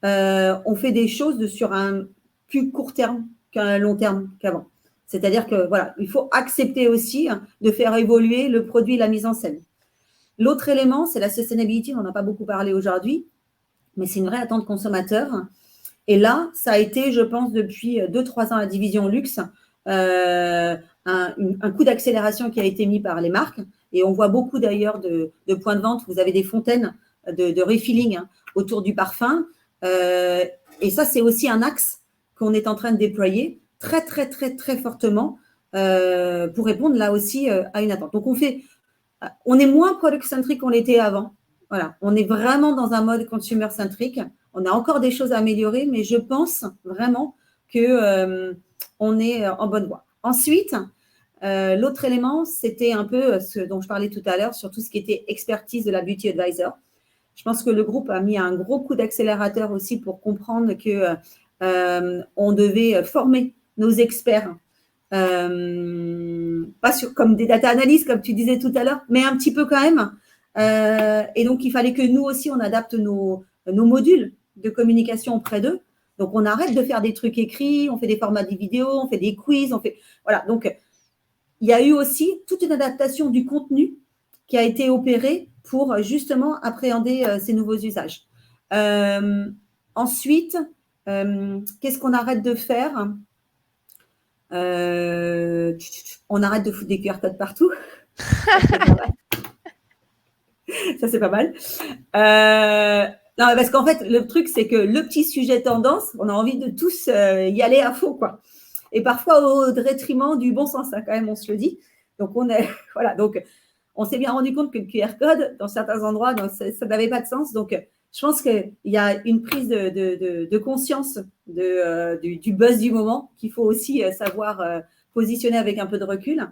on fait des choses sur un plus court terme qu'un long terme qu'avant. C'est-à-dire que voilà, il faut accepter aussi de faire évoluer le produit et la mise en scène. L'autre élément, c'est la sustainability, on n'en a pas beaucoup parlé aujourd'hui, mais c'est une vraie attente consommateur. Et là, ça a été, je pense, depuis 2-3 ans, la division luxe, un coup d'accélération qui a été mis par les marques. Et on voit beaucoup d'ailleurs de points de vente. Vous avez des fontaines de refilling autour du parfum. Et ça, c'est aussi un axe qu'on est en train de déployer très, très, très, très fortement pour répondre là aussi à une attente. Donc, on est moins product-centric qu'on l'était avant. Voilà, on est vraiment dans un mode consumer-centric. On a encore des choses à améliorer, mais je pense vraiment que on est en bonne voie. Ensuite, l'autre élément, c'était un peu ce dont je parlais tout à l'heure sur tout ce qui était expertise de la Beauty Advisor. Je pense que le groupe a mis un gros coup d'accélérateur aussi pour comprendre que on devait former nos experts, pas comme des data analysts, comme tu disais tout à l'heure, mais un petit peu quand même. Et donc, il fallait que nous aussi, on adapte nos modules de communication auprès d'eux. Donc, on arrête de faire des trucs écrits, on fait des formats de vidéos, on fait des quiz, voilà. Donc, il y a eu aussi toute une adaptation du contenu qui a été opérée pour justement appréhender ces nouveaux usages. Ensuite, qu'est-ce qu'on arrête de faire? On arrête de foutre des QR codes partout. Ça, c'est pas mal. Non, parce qu'en fait, le truc, c'est que le petit sujet tendance, on a envie de tous y aller à fond, quoi. Et parfois au détriment du bon sens, quand même, on se le dit. Donc, voilà. Donc, on s'est bien rendu compte que le QR code, dans certains endroits, ça n'avait pas de sens. Donc, je pense qu'il y a une prise de conscience du buzz du moment qu'il faut aussi savoir positionner avec un peu de recul.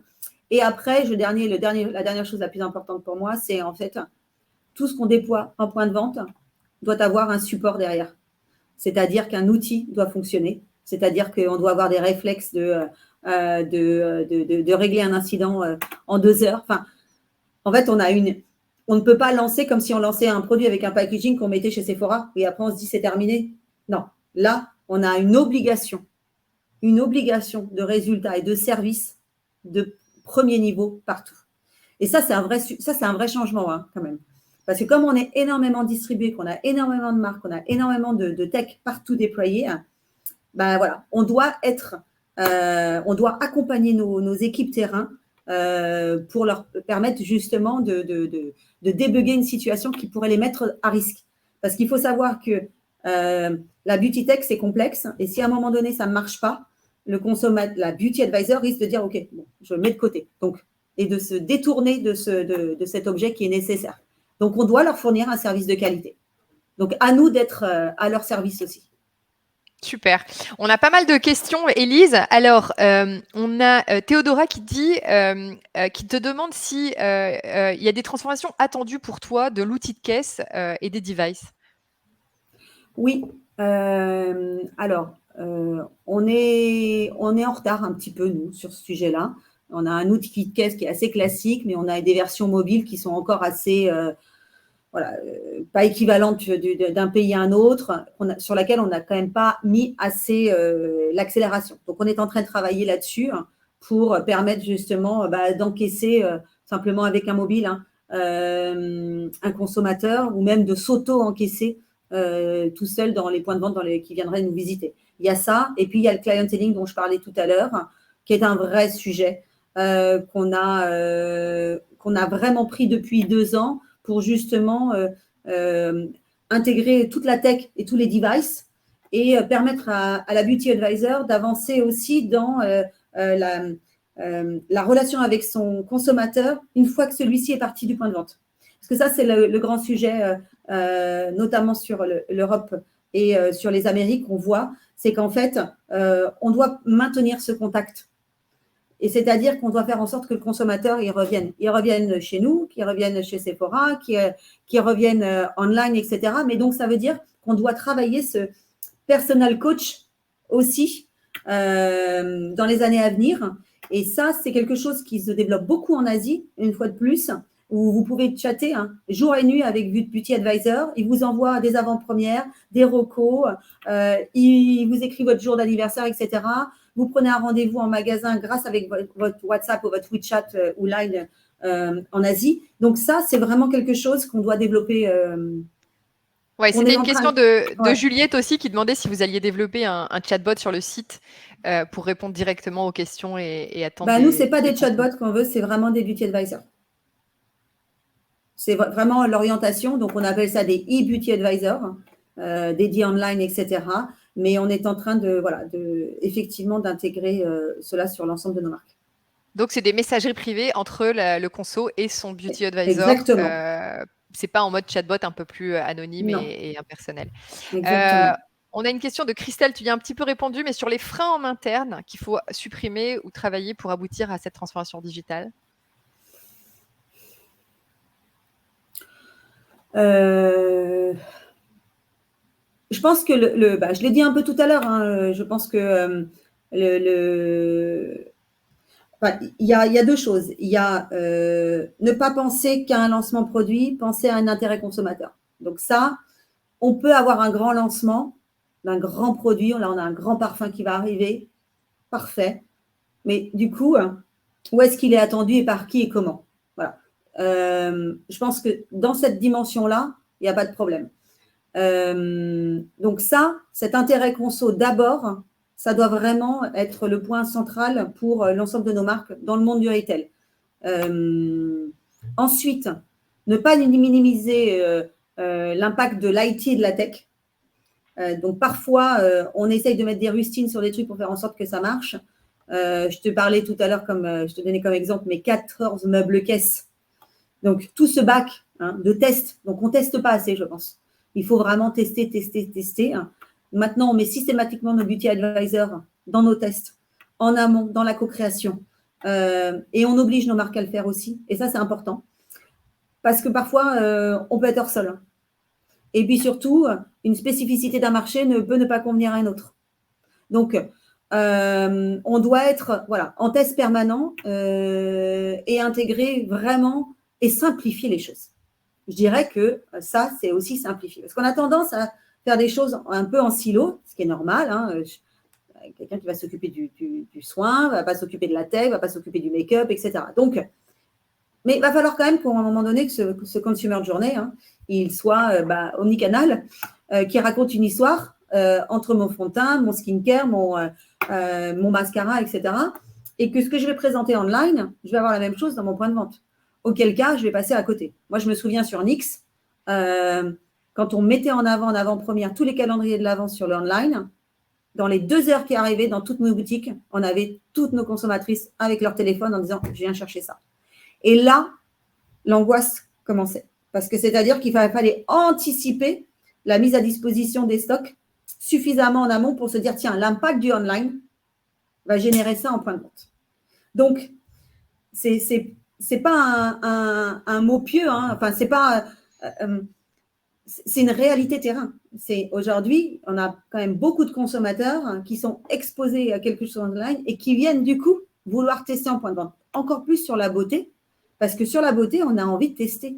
Et après, la dernière chose la plus importante pour moi, c'est en fait tout ce qu'on déploie en point de vente doit avoir un support derrière. C'est-à-dire qu'un outil doit fonctionner. C'est-à-dire qu'on doit avoir des réflexes de régler un incident en 2 heures. Enfin, en fait, on a on ne peut pas lancer comme si on lançait un produit avec un packaging qu'on mettait chez Sephora et après on se dit c'est terminé. Non, là, on a une obligation de résultats et de services de premier niveau partout. Et ça, c'est un vrai changement hein, quand même. Parce que comme on est énormément distribué, qu'on a énormément de marques, qu'on a énormément de tech partout déployé, ben voilà, on doit accompagner nos équipes terrain pour leur permettre justement de débugger une situation qui pourrait les mettre à risque. Parce qu'il faut savoir que la beauty tech, c'est complexe. Et si à un moment donné, ça ne marche pas, la beauty advisor risque de dire, OK, bon, je le mets de côté. Donc, et de se détourner de cet objet qui est nécessaire. Donc, on doit leur fournir un service de qualité. Donc, à nous d'être à leur service aussi. Super. On a pas mal de questions, Élise. Alors, on a Théodora qui dit, qui te demande si il y a des transformations attendues pour toi de l'outil de caisse et des devices. Oui. Alors, on est en retard un petit peu, nous, sur ce sujet-là. On a un outil de caisse qui est assez classique, mais on a des versions mobiles qui sont encore assez pas équivalente d'un pays à un autre, sur laquelle on n'a quand même pas mis assez l'accélération. Donc, on est en train de travailler là-dessus pour permettre justement d'encaisser simplement avec un mobile un consommateur ou même de s'auto-encaisser tout seul dans les points de vente qui viendraient nous visiter. Il y a ça, et puis il y a le clienteling dont je parlais tout à l'heure, qui est un vrai sujet qu'on a vraiment pris depuis 2 ans pour justement intégrer toute la tech et tous les devices et permettre à la beauty advisor d'avancer aussi dans la relation avec son consommateur une fois que celui-ci est parti du point de vente. Parce que ça, c'est le grand sujet, notamment sur l'Europe et sur les Amériques, on voit, c'est qu'en fait, on doit maintenir ce contact. Et c'est-à-dire qu'on doit faire en sorte que le consommateur, il revienne chez nous, qu'il revienne chez Sephora, qu'il revienne online, etc. Mais donc, ça veut dire qu'on doit travailler ce personal coach aussi dans les années à venir. Et ça, c'est quelque chose qui se développe beaucoup en Asie, une fois de plus, où vous pouvez chatter jour et nuit avec Beauty Advisor. Il vous envoie des avant-premières, des recos, il vous écrit votre jour d'anniversaire, etc. Vous prenez un rendez-vous en magasin grâce avec votre WhatsApp ou votre WeChat ou Line en Asie. Donc ça, c'est vraiment quelque chose qu'on doit développer. Ouais, c'était une question de Juliette aussi qui demandait si vous alliez développer un chatbot sur le site pour répondre directement aux questions et attendre. Nous, ce n'est pas des chatbots qu'on veut, c'est vraiment des beauty advisors. C'est vraiment l'orientation. Donc, on appelle ça des e-beauty advisors, dédiés online, etc. Mais on est en train effectivement d'intégrer cela sur l'ensemble de nos marques. Donc, c'est des messageries privées entre le conso et son beauty advisor. Exactement. C'est pas en mode chatbot un peu plus anonyme et impersonnel. Exactement. On a une question de Christelle, tu y as un petit peu répondu, mais sur les freins en interne qu'il faut supprimer ou travailler pour aboutir à cette transformation digitale. Je pense que je l'ai dit un peu tout à l'heure, je pense que il y a 2 choses. Il y a ne pas penser qu'à un lancement produit, penser à un intérêt consommateur. Donc ça, on peut avoir un grand lancement d'un grand produit. Là, on a un grand parfum qui va arriver. Parfait. Mais du coup, où est-ce qu'il est attendu et par qui et comment? Voilà. Je pense que dans cette dimension-là, il n'y a pas de problème. Donc ça, cet intérêt conso d'abord, ça doit vraiment être le point central pour l'ensemble de nos marques dans le monde du retail. Ensuite, ne pas minimiser l'impact de l'IT et de la tech. Donc parfois, on essaye de mettre des rustines sur des trucs pour faire en sorte que ça marche. Je te parlais tout à l'heure, je te donnais comme exemple mes 14 meubles caisses. Donc tout ce bac de tests, donc on ne teste pas assez, je pense. Il faut vraiment tester. Maintenant, on met systématiquement nos beauty advisors dans nos tests, en amont, dans la co-création. Et on oblige nos marques à le faire aussi. Et ça, c'est important. Parce que parfois, on peut être hors sol. Et puis surtout, une spécificité d'un marché ne peut ne pas convenir à un autre. Donc, on doit être en test permanent et intégrer vraiment et simplifier les choses. je dirais que ça, c'est aussi simplifié. Parce qu'on a tendance à faire des choses un peu en silo, ce qui est normal. Hein. Quelqu'un qui va s'occuper du soin, ne va pas s'occuper de la tech, ne va pas s'occuper du make-up, etc. Donc, mais il va falloir quand même qu'à un moment donné, que ce consumer de journée, hein, il soit omnicanal, qui raconte une histoire entre mon fond de teint, mon skincare, mon mascara, etc. Et que ce que je vais présenter online, je vais avoir la même chose dans mon point de vente. Auquel cas, je vais passer à côté. Moi, je me souviens sur Nix, quand on mettait en avant-première tous les calendriers de l'avant sur le online, dans les 2 heures qui arrivaient dans toutes nos boutiques, on avait toutes nos consommatrices avec leur téléphone en disant « je viens chercher ça ». Et là, l'angoisse commençait. Parce que c'est-à-dire qu'il fallait anticiper la mise à disposition des stocks suffisamment en amont pour se dire, tiens, l'impact du online va générer ça en point de vente. Donc, c'est pas un mot pieux, hein. Enfin, c'est pas... c'est une réalité terrain. Aujourd'hui, on a quand même beaucoup de consommateurs qui sont exposés à quelque chose online et qui viennent du coup vouloir tester en point de vente. Encore plus sur la beauté, parce que sur la beauté, on a envie de tester.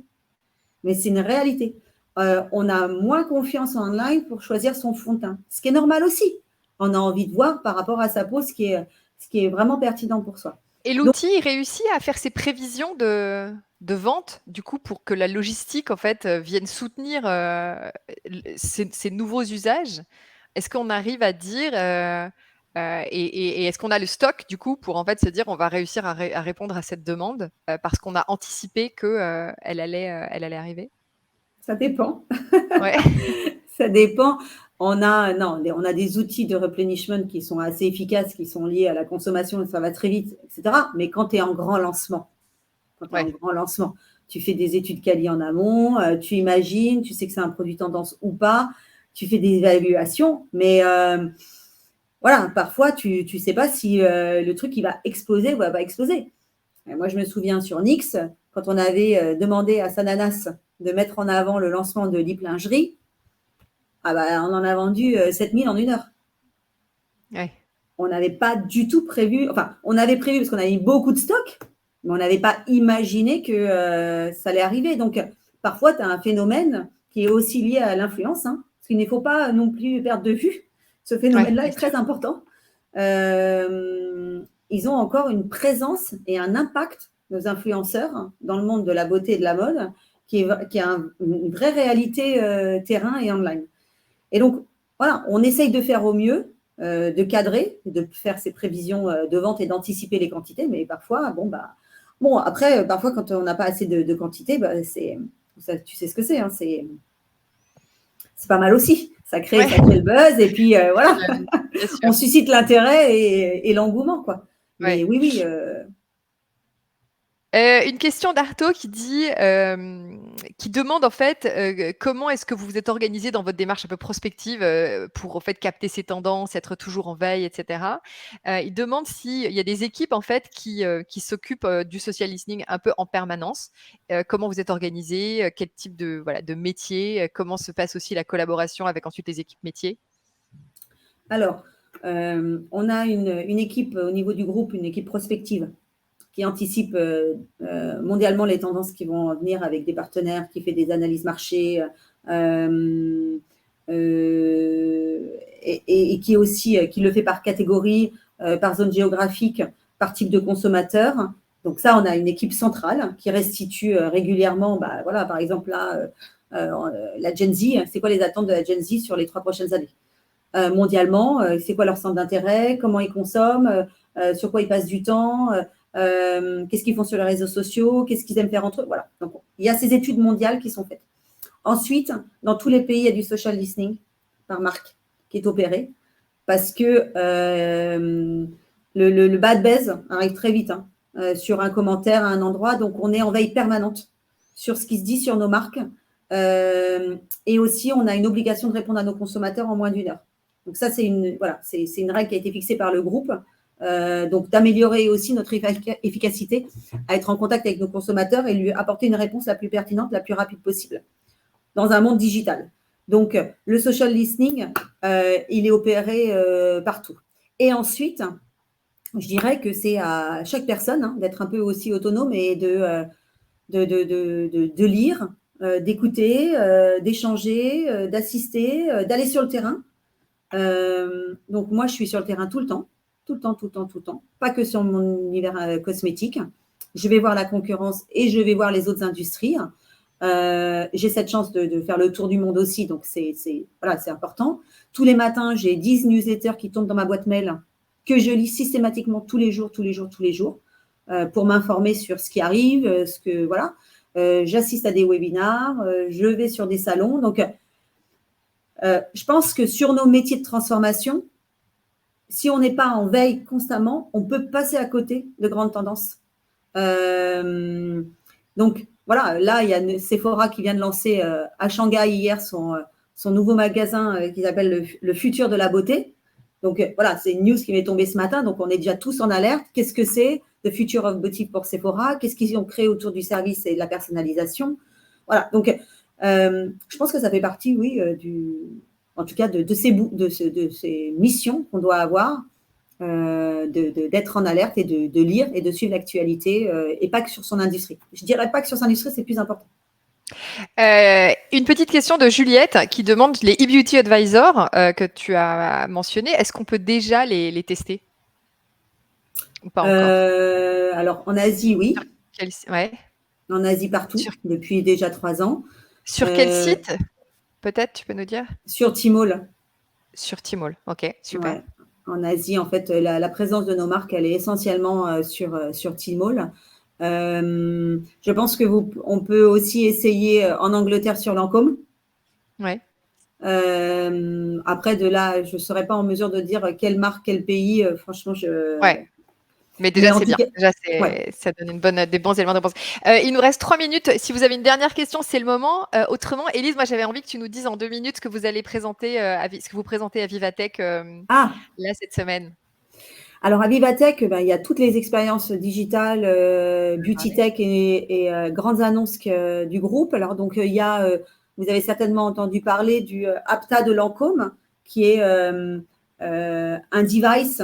Mais c'est une réalité. On a moins confiance en online pour choisir son fond de teint, ce qui est normal aussi. On a envie de voir par rapport à sa peau ce qui est vraiment pertinent pour soi. Et l'outil, il réussit à faire ses prévisions de vente, du coup, pour que la logistique, en fait, vienne soutenir ces nouveaux usages. Est-ce qu'on arrive à dire, et est-ce qu'on a le stock, du coup, pour en fait se dire on va réussir à répondre à cette demande parce qu'on a anticipé qu'elle allait arriver? Ça dépend. Ouais. Ça dépend. On a des outils de replenishment qui sont assez efficaces, qui sont liés à la consommation, ça va très vite, etc. Mais quand tu es en grand lancement, tu fais des études quali en amont, tu imagines, tu sais que c'est un produit tendance ou pas, tu fais des évaluations, mais voilà, parfois, tu ne sais pas si le truc il va exploser ou va pas exploser. Et moi, je me souviens sur Nix, quand on avait demandé à Sananas de mettre en avant le lancement de Lip Lingerie, on en a vendu 7000 en 1 heure. Ouais. On n'avait pas du tout prévu, enfin, on avait prévu parce qu'on avait beaucoup de stock, mais on n'avait pas imaginé que ça allait arriver. Donc, parfois, tu as un phénomène qui est aussi lié à l'influence, hein, parce qu'il ne faut pas non plus perdre de vue. Ce phénomène-là est très important. Ils ont encore une présence et un impact, nos influenceurs, dans le monde de la beauté et de la mode, qui a une vraie réalité terrain et online. Et donc, voilà, on essaye de faire au mieux, de cadrer, de faire ses prévisions de vente et d'anticiper les quantités, mais parfois, après, parfois, quand on n'a pas assez de quantité, tu sais ce que c'est, hein, c'est pas mal aussi. Ça crée le buzz et puis voilà, on suscite l'intérêt et l'engouement, quoi. Mais oui. Une question d'Arto qui dit, qui demande en fait comment est-ce que vous vous êtes organisé dans votre démarche un peu prospective pour en fait capter ces tendances, être toujours en veille, etc. Il demande s'il y a des équipes en fait qui s'occupent du social listening un peu en permanence. Comment vous êtes organisé, quel type de métier, comment se passe aussi la collaboration avec ensuite les équipes métiers? Alors, on a une équipe au niveau du groupe, une équipe prospective qui anticipe mondialement les tendances qui vont venir avec des partenaires, qui fait des analyses marché et qui aussi qui le fait par catégorie, par zone géographique, par type de consommateur. Donc ça, on a une équipe centrale qui restitue régulièrement, voilà, par exemple là, la Gen Z, c'est quoi les attentes de la Gen Z sur les 3 prochaines années mondialement, c'est quoi leur centre d'intérêt, comment ils consomment, sur quoi ils passent du temps, qu'est-ce qu'ils font sur les réseaux sociaux, qu'est-ce qu'ils aiment faire entre eux. Voilà. Donc, il y a ces études mondiales qui sont faites. Ensuite, dans tous les pays, il y a du social listening par marque qui est opéré parce que le bad buzz arrive très vite sur un commentaire à un endroit. Donc, on est en veille permanente sur ce qui se dit sur nos marques. Et aussi, on a une obligation de répondre à nos consommateurs en moins d'1 heure. Donc, ça, c'est une règle qui a été fixée par le groupe. Donc, d'améliorer aussi notre efficacité à être en contact avec nos consommateurs et lui apporter une réponse la plus pertinente, la plus rapide possible dans un monde digital. Donc, le social listening, il est opéré partout. Et ensuite, je dirais que c'est à chaque personne d'être un peu aussi autonome et de lire, d'écouter, d'échanger, d'assister, d'aller sur le terrain. Donc moi, je suis sur le terrain tout le temps, tout le temps, tout le temps, tout le temps. Pas que sur mon univers cosmétique. Je vais voir la concurrence et je vais voir les autres industries. J'ai cette chance de faire le tour du monde aussi, donc voilà, c'est important. Tous les matins, j'ai 10 newsletters qui tombent dans ma boîte mail que je lis systématiquement tous les jours, tous les jours, tous les jours, pour m'informer sur ce qui arrive, voilà. J'assiste à des webinars, je vais sur des salons. Donc, je pense que sur nos métiers de transformation, si on n'est pas en veille constamment, on peut passer à côté de grandes tendances. Donc, voilà, là, il y a Sephora qui vient de lancer à Shanghai hier son nouveau magasin qui s'appelle le futur de la beauté. Donc, voilà, c'est une news qui m'est tombée ce matin. Donc, on est déjà tous en alerte. Qu'est-ce que c'est The Future of Beauty pour Sephora? Qu'est-ce qu'ils ont créé autour du service et de la personnalisation? Voilà, donc, je pense que ça fait partie, oui, en tout cas, de ces missions qu'on doit avoir. D'être en alerte et de lire et de suivre l'actualité et pas que sur son industrie. Je dirais pas que sur son industrie, c'est plus important. Une petite question de Juliette qui demande les e-beauty advisors que tu as mentionné. Est-ce qu'on peut déjà les tester ou pas encore? Alors, en Asie, oui. Ouais. En Asie, partout, depuis déjà 3 ans. Sur quel site, peut-être, tu peux nous dire? Sur Tmall. Sur Tmall, ok, super. Ouais. En Asie, en fait, la présence de nos marques, elle est essentiellement sur Tmall. Je pense qu'on peut aussi essayer en Angleterre sur Lancôme. Ouais. Après, de là, je ne serais pas en mesure de dire quelle marque, quel pays. Franchement, Ouais. Mais déjà, c'est bien. Déjà, ça donne des bons éléments de réponse. Il nous reste 3 minutes. Si vous avez une dernière question, c'est le moment. Autrement, Élise, moi, j'avais envie que tu nous dises en 2 minutes ce que vous allez présenter, ce que vous présentez à Vivatech là cette semaine. Alors, à Vivatech, il y a toutes les expériences digitales, beauty tech et grandes annonces du groupe. Alors, donc, il y a, vous avez certainement entendu parler du Apta de Lancôme, qui est un device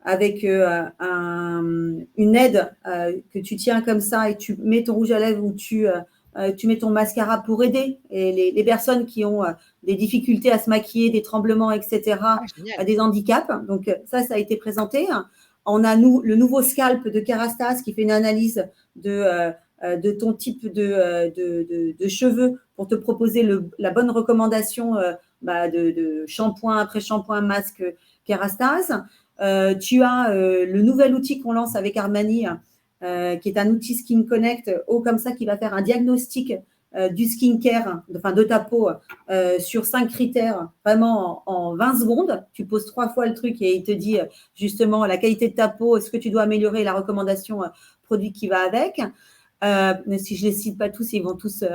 avec une aide que tu tiens comme ça et tu mets ton rouge à lèvres ou tu mets ton mascara pour aider les personnes qui ont des difficultés à se maquiller, des tremblements, etc., des handicaps. Donc, ça a été présenté. On a le nouveau scalp de Kerastase qui fait une analyse de ton type de cheveux pour te proposer la bonne recommandation de shampoing après shampoing, masque Kerastase. Tu as le nouvel outil qu'on lance avec Armani, qui est un outil Skin Connect, comme ça, qui va faire un diagnostic du skincare, de ta peau, sur 5 critères, vraiment en 20 secondes. Tu poses 3 fois le truc et il te dit justement la qualité de ta peau, ce que tu dois améliorer, la recommandation produit qui va avec. Si je ne les cite pas tous, ils vont tous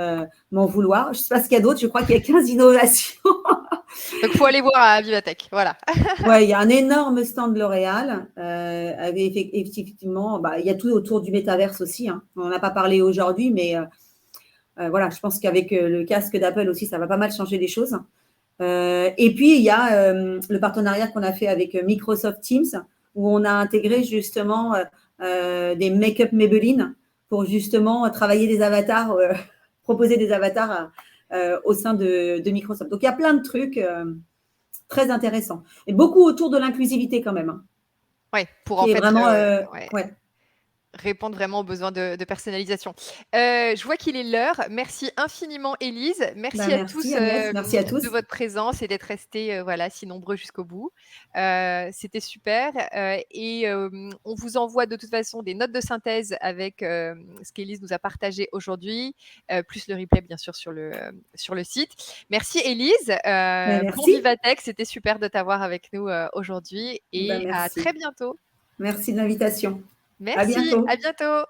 m'en vouloir. Je ne sais pas ce qu'il y a d'autre. Je crois qu'il y a 15 innovations. Donc, il faut aller voir à Vivatech. Voilà. Ouais, il y a un énorme stand de L'Oréal. Effectivement, il y a tout autour du métaverse aussi. Hein. On n'en a pas parlé aujourd'hui, mais voilà, je pense qu'avec le casque d'Apple aussi, ça va pas mal changer les choses. Et puis, il y a le partenariat qu'on a fait avec Microsoft Teams, où on a intégré justement des make-up Maybelline pour justement travailler des avatars, proposer des avatars au sein de Microsoft. Donc, il y a plein de trucs très intéressants. Et beaucoup autour de l'inclusivité quand même. Hein, oui, pour en fait vraiment, répondre vraiment aux besoins de personnalisation. Je vois qu'il est l'heure. Merci infiniment, Élise. Merci à tous, Agnès, merci à tous de votre présence et d'être restés si nombreux jusqu'au bout. C'était super. Et on vous envoie de toute façon des notes de synthèse avec ce qu'Élise nous a partagé aujourd'hui, plus le replay, bien sûr, sur le site. Merci, Élise. Bon Vivatech, c'était super de t'avoir avec nous aujourd'hui. Et à très bientôt. Merci de l'invitation. Merci, à bientôt.